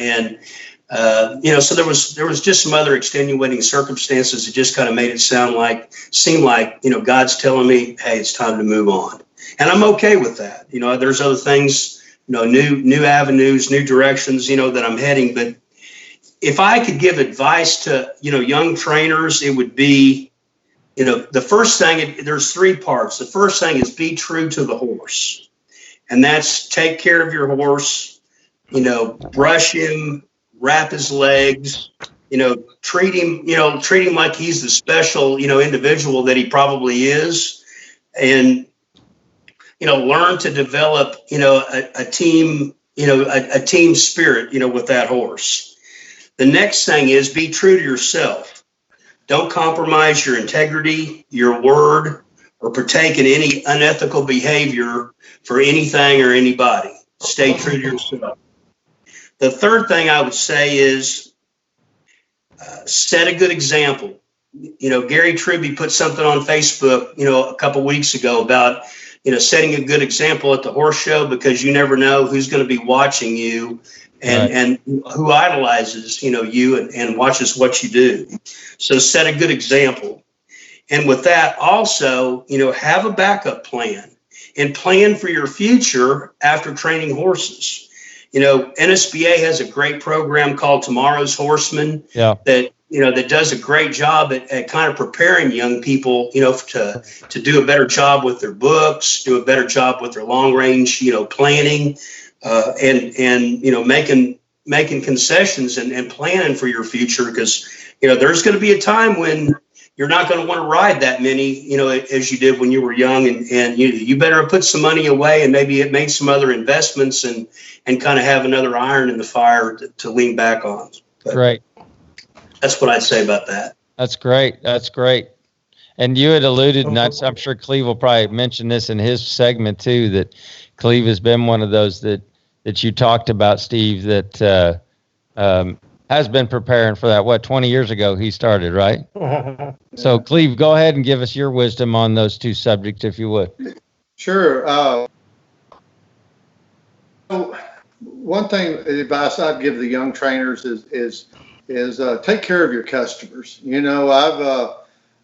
so there was just some other extenuating circumstances that just kind of made it seem like, God's telling me, hey, it's time to move on. And I'm okay with that. There's other things, new avenues, new directions, that I'm heading. But if I could give advice to, young trainers, it would be, the first thing, there's three parts. The first thing is be true to the horse. And that's take care of your horse, brush him, wrap his legs, treat him like he's the special, individual that he probably is. And, learn to develop, a team, a team spirit, with that horse. The next thing is be true to yourself. Don't compromise your integrity, your word, or partake in any unethical behavior for anything or anybody. Stay true to yourself. The third thing I would say is set a good example. Gary Truby put something on Facebook, a couple weeks ago about, setting a good example at the horse show, because you never know who's going to be watching you and who idolizes, you and watches what you do. So set a good example. And with that also, have a backup plan and plan for your future after training horses. NSBA has a great program called Tomorrow's Horseman that, that does a great job at kind of preparing young people, to do a better job with their books, do a better job with their long range, planning, and making concessions and planning for your future. Because, there's going to be a time when you're not going to want to ride that many, as you did when you were young, and you better put some money away and maybe make some other investments and kind of have another iron in the fire to lean back on. But right. That's what I'd say about that. That's great. That's great. And you had alluded, and I'm sure Cleve will probably mention this in his segment too, that Cleve has been one of those that you talked about, Steve, that has been preparing for that. 20 years ago he started, right? So Cleve, go ahead and give us your wisdom on those two subjects, if you would. Sure. One thing, advice I'd give the young trainers is take care of your customers.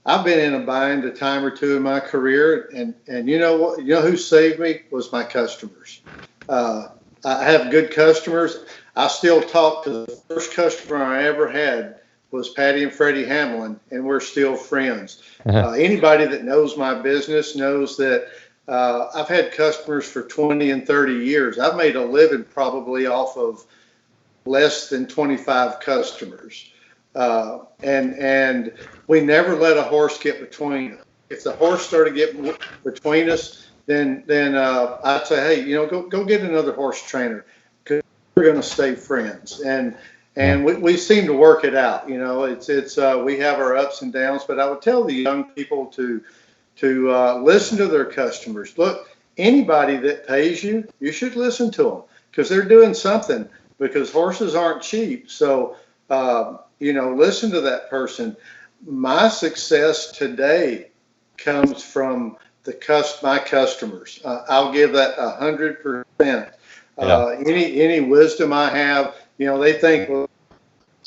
I've been in a bind a time or two in my career, and you know what? Who saved me was my customers. I have good customers. I still talk to the first customer I ever had was Patty and Freddie Hamlin, and we're still friends. Anybody that knows my business knows that I've had customers for 20 and 30 years. I've made a living probably off of less than 25 customers. And we never let a horse get between us. If the horse started getting between us, then I'd say, hey, go get another horse trainer, because we're going to stay friends. And we seem to work it out. It's we have our ups and downs, but I would tell the young people to listen to their customers. Look, anybody that pays you, you should listen to them, because they're doing something, because horses aren't cheap. So, listen to that person. My success today comes from my customers. I'll give that 100%. Any wisdom I have, they think, well,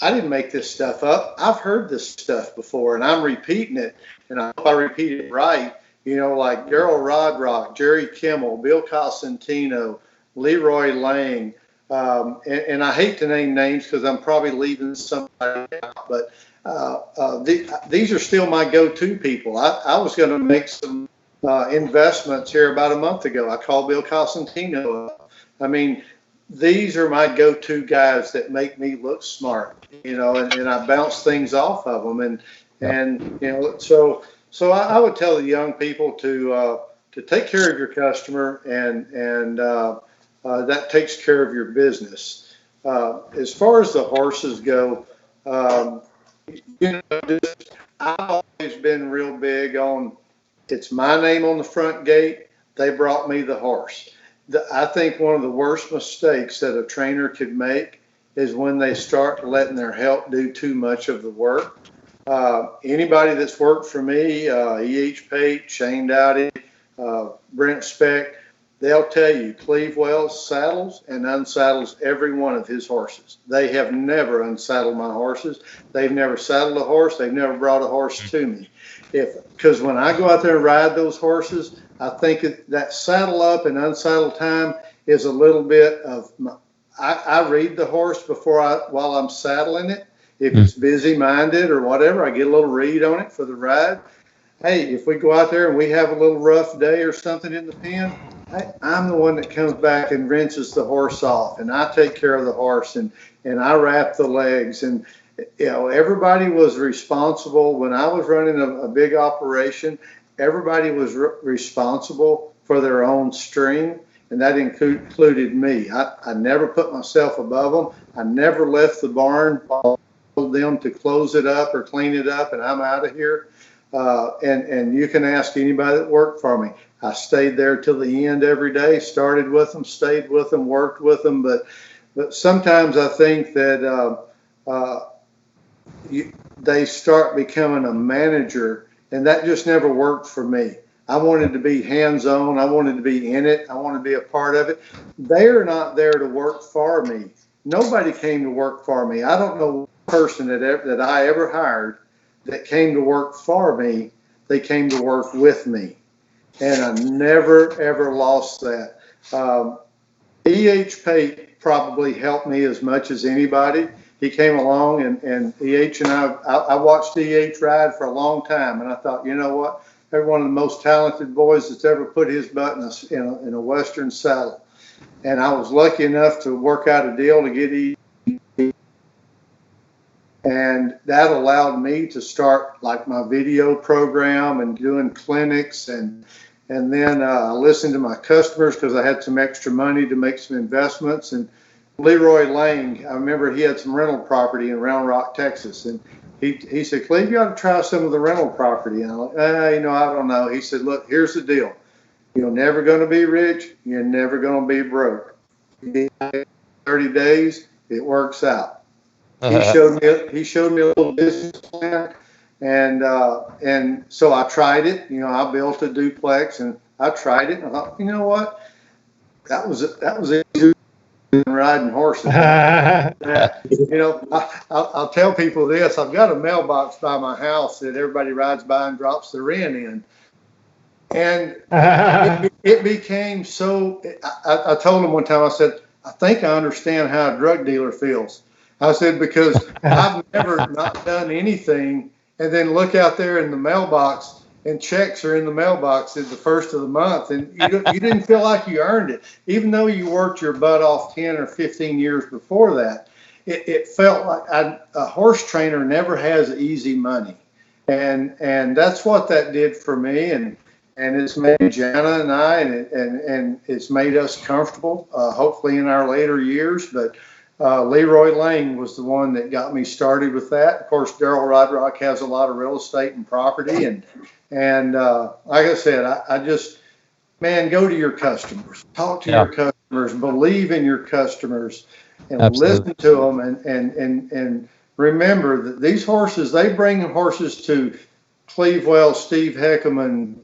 I didn't make this stuff up. I've heard this stuff before, and I'm repeating it, and I hope I repeat it right. Like Daryl Rodrock, Jerry Kimmel, Bill Cosentino, Leroy Lang, and I hate to name names because I'm probably leaving somebody out, but these are still my go-to people. I was going to make some investments here about a month ago. I called Bill Cosentino up. I mean, these are my go-to guys that make me look smart, and I bounce things off of them. So I would tell the young people to take care of your customer and that takes care of your business. As far as the horses go, I've always been real big on, it's my name on the front gate. They brought me the horse. I think one of the worst mistakes that a trainer could make is when they start letting their help do too much of the work. Anybody that's worked for me, E.H. Pate, Shane Dowdy, Brent Speck, they'll tell you Cleve Wells saddles and unsaddles every one of his horses. They have never unsaddled my horses. They've never saddled a horse. They've never brought a horse to me. Because when I go out there and ride those horses, I think that saddle up and unsaddle time is a little bit of I read the horse while I'm saddling it. If it's busy-minded or whatever, I get a little read on it for the ride. Hey, if we go out there and we have a little rough day or something in the pen, I'm the one that comes back and rinses the horse off, and I take care of the horse, and I wrap the legs. And, everybody was responsible. When I was running a big operation, everybody was responsible for their own string, and that included me. I never put myself above them. I never left the barn, told them to close it up or clean it up, and I'm out of here. And you can ask anybody that worked for me. I stayed there till the end every day, started with them, stayed with them, worked with them. But sometimes I think that they start becoming a manager, and that just never worked for me. I wanted to be hands-on. I wanted to be in it. I wanted to be a part of it. They're not there to work for me. Nobody came to work for me. I don't know one person that I ever hired that came to work for me. They came to work with me. And I never, ever lost that. E.H. Pate probably helped me as much as anybody. He came along, and E.H. and I watched E.H. ride for a long time, and I thought, you know what? They're one of the most talented boys that's ever put his butt in a Western saddle. And I was lucky enough to work out a deal to get E.H. And that allowed me to start like my video program and doing clinics. And then I listened to my customers because I had some extra money to make some investments. And Leroy Lang, I remember he had some rental property in Round Rock, Texas. And he said, Cleve, you ought to try some of the rental property. And I'm like, I don't know. He said, look, here's the deal. You're never going to be rich. You're never going to be broke. 30 days, it works out. He showed me a little business plan, and so I tried it. I built a duplex, and I tried it. And I thought, you know what, that was easy riding horses. I'll tell people this: I've got a mailbox by my house that everybody rides by and drops their rent in, and it became so. I told them one time, I said, I think I understand how a drug dealer feels. I said, because I've never not done anything and then look out there in the mailbox and checks are in the mailbox at the first of the month, and you didn't feel like you earned it. Even though you worked your butt off 10 or 15 years before that, it felt like a horse trainer never has easy money. And that's what that did for me. And it's made Jana and I, and it's made us comfortable, hopefully in our later years. But Leroy Lang was the one that got me started with that. Of course, Daryl Rodrock has a lot of real estate and property. And like I said, I just, man, go to your customers, talk to your customers, believe in your customers, and listen to them. And remember that these horses, they bring horses to Cleve Wells, Steve Heckaman,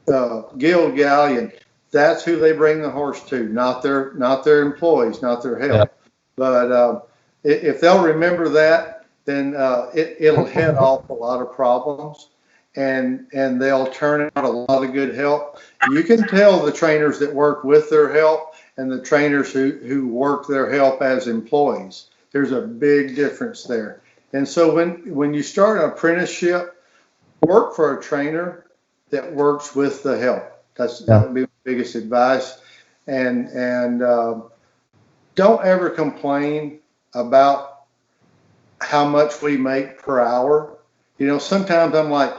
Gil Gallion. That's who they bring the horse to, not their employees, not their help. Yep. But if they'll remember that, then it'll head off a lot of problems, and they'll turn out a lot of good help. You can tell the trainers that work with their help and the trainers who work their help as employees. There's a big difference there. And so when you start an apprenticeship, work for a trainer that works with the help. That would be my biggest advice. And don't ever complain about how much we make per hour. Sometimes I'm like,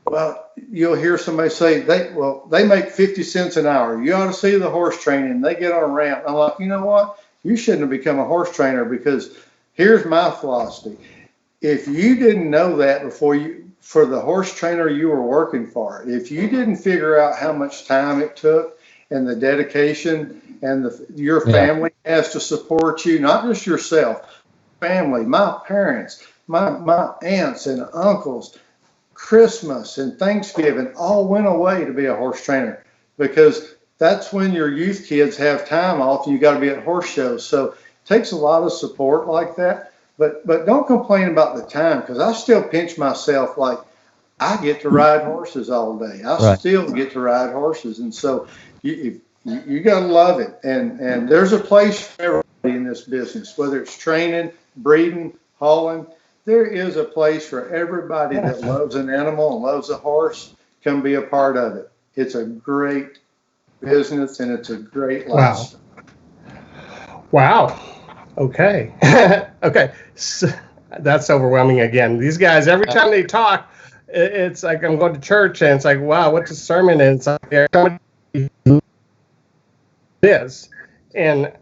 well, you'll hear somebody say, they make 50 cents an hour. You ought to see the horse training. They get on a ramp. I'm like, you know what? You shouldn't have become a horse trainer, because here's my philosophy. If you didn't know that for the horse trainer you were working for, if you didn't figure out how much time it took and the dedication and your family has to support you, not just yourself, family, my parents, my aunts and uncles, Christmas and Thanksgiving all went away to be a horse trainer, because that's when your youth kids have time off and you got to be at horse shows. So it takes a lot of support like that. But don't complain about the time, because I still pinch myself like I get to ride horses all day. I still get to ride horses. And so you got to love it. And there's a place for everybody in this business, whether it's training, breeding, hauling. There is a place for everybody that loves an animal and loves a horse, can be a part of it. It's a great business and it's a great lifestyle. Wow. Okay. Okay. So, that's overwhelming again. These guys, every time they talk, it's like I'm going to church and it's like, wow, what's a sermon? And it's like, this. And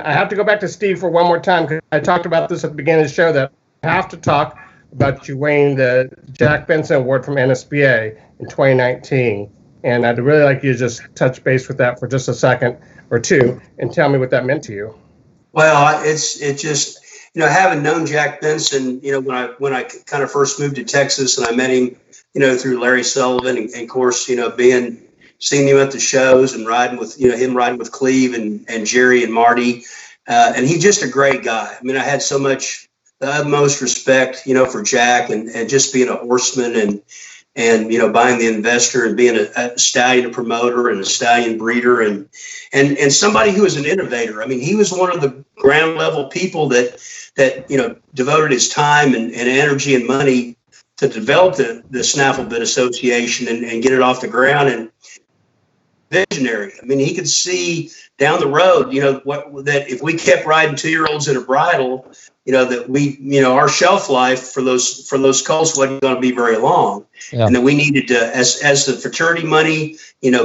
I have to go back to Steve for one more time, because I talked about this at the beginning of the show, that I have to talk about you winning the Jack Benson Award from NSBA in 2019. And I'd really like you to just touch base with that for just a second or two and tell me what that meant to you. Well, it's just, having known Jack Benson, when I kind of first moved to Texas, and I met him, through Larry Sullivan, and of course, seeing him at the shows and riding with, him riding with Cleve and Jerry and Marty. And he's just a great guy. I mean, I had so much, the utmost respect, for Jack and just being a horseman and buying the investor and being a stallion promoter and a stallion breeder and somebody who was an innovator. I mean, he was one of the ground level people that devoted his time and energy and money to develop the Snaffle Bit Association and get it off the ground. And visionary. I mean, he could see down the road, that if we kept riding 2-year-olds in a bridle, that our shelf life for those colts wasn't going to be very long. Yeah. And that we needed to, as the fraternity money,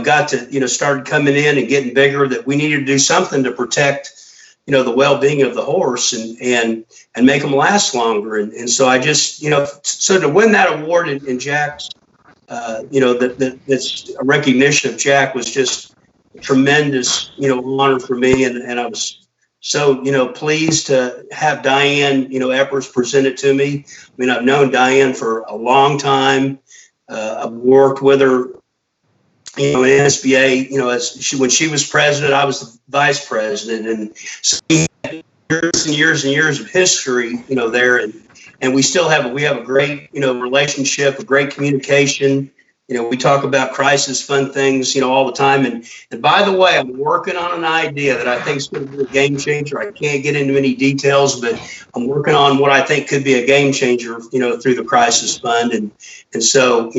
got to, started coming in and getting bigger, that we needed to do something to protect, the well-being of the horse and make them last longer. And so I just, so to win that award in Jack's, that's a recognition of Jack was just a tremendous, honor for me. And I was so, pleased to have Diane, Eppers present it to me. I mean, I've known Diane for a long time. I've worked with her, in NSBA, when she was president, I was the vice president. And so we had years and years of history, there. And we still have a great, relationship, a great communication. We talk about crisis fund things, all the time. And by the way, I'm working on an idea that I think is going to be a game changer. I can't get into any details, but I'm working on what I think could be a game changer, through the crisis fund. And so,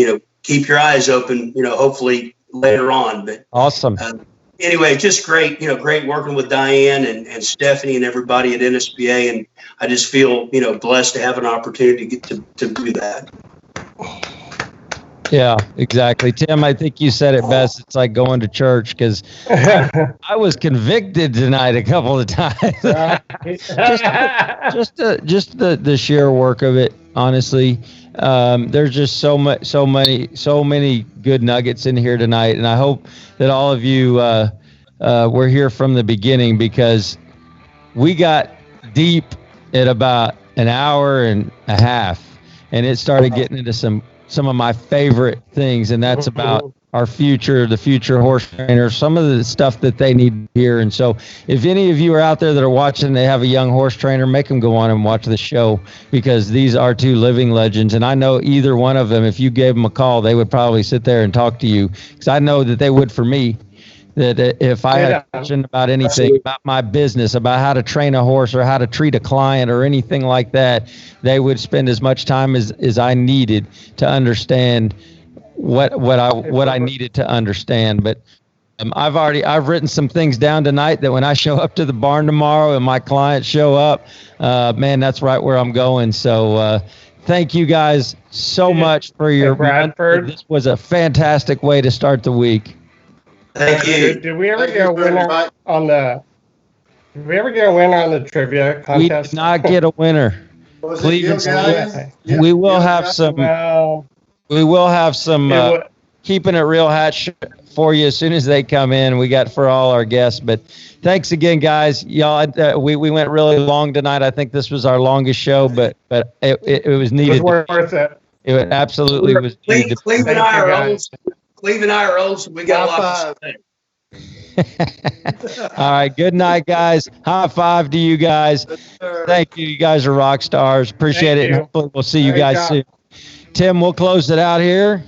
keep your eyes open, hopefully later on. But awesome. Anyway, just great, great working with Diane and Stephanie and everybody at NSBA. And I just feel, blessed to have an opportunity to do that. Yeah, exactly. Tim, I think you said it best. It's like going to church, because I was convicted tonight a couple of times. just the sheer work of it, honestly. There's just so many good nuggets in here tonight, and I hope that all of you were here from the beginning, because we got deep at about an hour and a half, and it started getting into some of my favorite things, and that's about our future, the future horse trainers, some of the stuff that they need to hear. And so if any of you are out there that are watching, they have a young horse trainer, make them go on and watch the show, because these are two living legends. And I know either one of them, if you gave them a call, they would probably sit there and talk to you, because I know that they would for me. That if I had a question about anything, about my business, about how to train a horse or how to treat a client or anything like that, they would spend as much time as I needed to understand what I needed to understand. But I've written some things down tonight that when I show up to the barn tomorrow and my clients show up, man, that's right where I'm going. So thank you guys so much for your Bradford. This was a fantastic way to start the week. Thank you. Did we ever get a winner on the? Did we ever get a winner on the trivia We contest? did not get a winner. Cleve, we will have some. We will have some keeping it real hat for you as soon as they come in. We got for all our guests, but thanks again, guys. Y'all, we went really long tonight. I think this was our longest show, but it was needed. It was worth it. It absolutely was needed. Cleve and I are old. Cleve and I are old, so we got a lot to say. All right. Good night, guys. High five to you guys. Thank you. You guys are rock stars. Appreciate it. And hopefully we'll see you guys soon. Tim, we'll close it out here.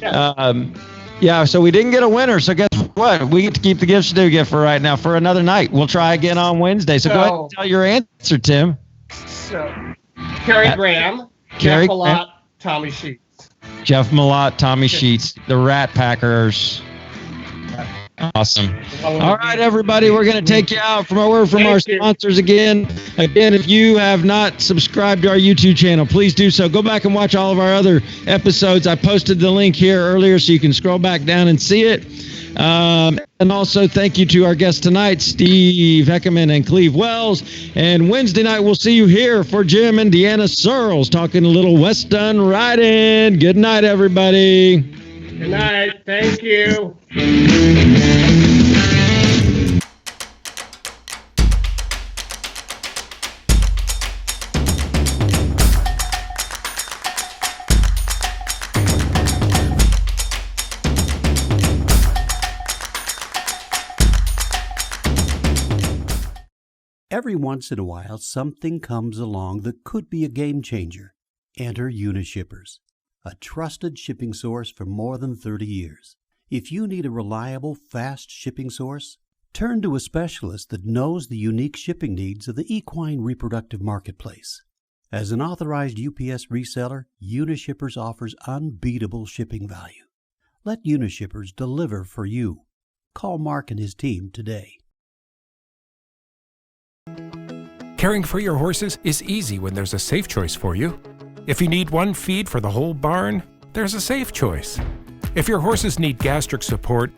Yeah. So we didn't get a winner. So guess what? We get to keep the gift certificate for right now for another night. We'll try again on Wednesday. So go ahead and tell your answer, Tim. So, Kerry Graham, Jeff Malott, Tommy Sheets. Jeff Malott, Tommy Sheets, the Rat Packers. Awesome. All right, everybody, we're going to take you out from our sponsors again. Again, if you have not subscribed to our YouTube channel, please do so. Go back and watch all of our other episodes. I posted the link here earlier so you can scroll back down and see it. And also thank you to our guests tonight, Steve Heckaman and Cleve Wells. And Wednesday night, we'll see you here for Jim and Deanna Searles talking a little West Done riding. Good night, everybody. Good night. Thank you. Every once in a while, something comes along that could be a game changer. Enter Unishippers, a trusted shipping source for more than 30 years. If you need a reliable, fast shipping source, turn to a specialist that knows the unique shipping needs of the equine reproductive marketplace. As an authorized UPS reseller, Unishippers offers unbeatable shipping value. Let Unishippers deliver for you. Call Mark and his team today. Caring for your horses is easy when there's a safe choice for you. If you need one feed for the whole barn, there's a safe choice. If your horses need gastric support,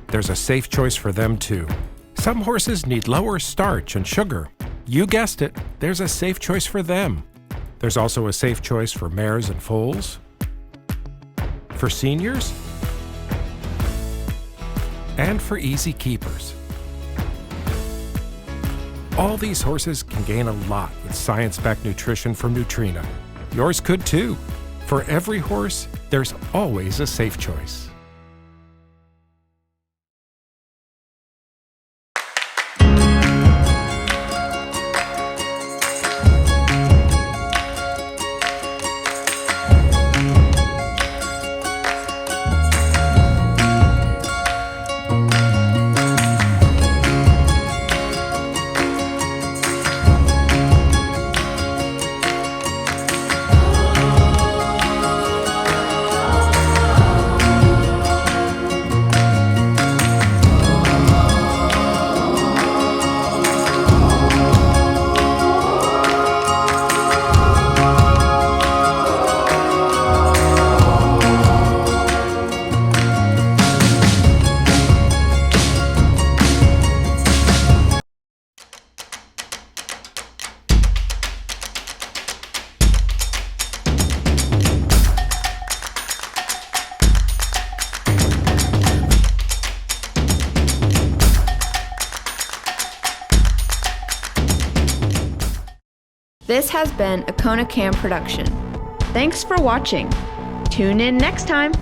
there's a safe choice for them too. Some horses need lower starch and sugar. You guessed it, there's a safe choice for them. There's also a safe choice for mares and foals, for seniors, and for easy keepers. All these horses can gain a lot with science-backed nutrition from Nutrina. Yours could too. For every horse, there's always a safe choice. This has been a Kona Cam production. Thanks for watching. Tune in next time.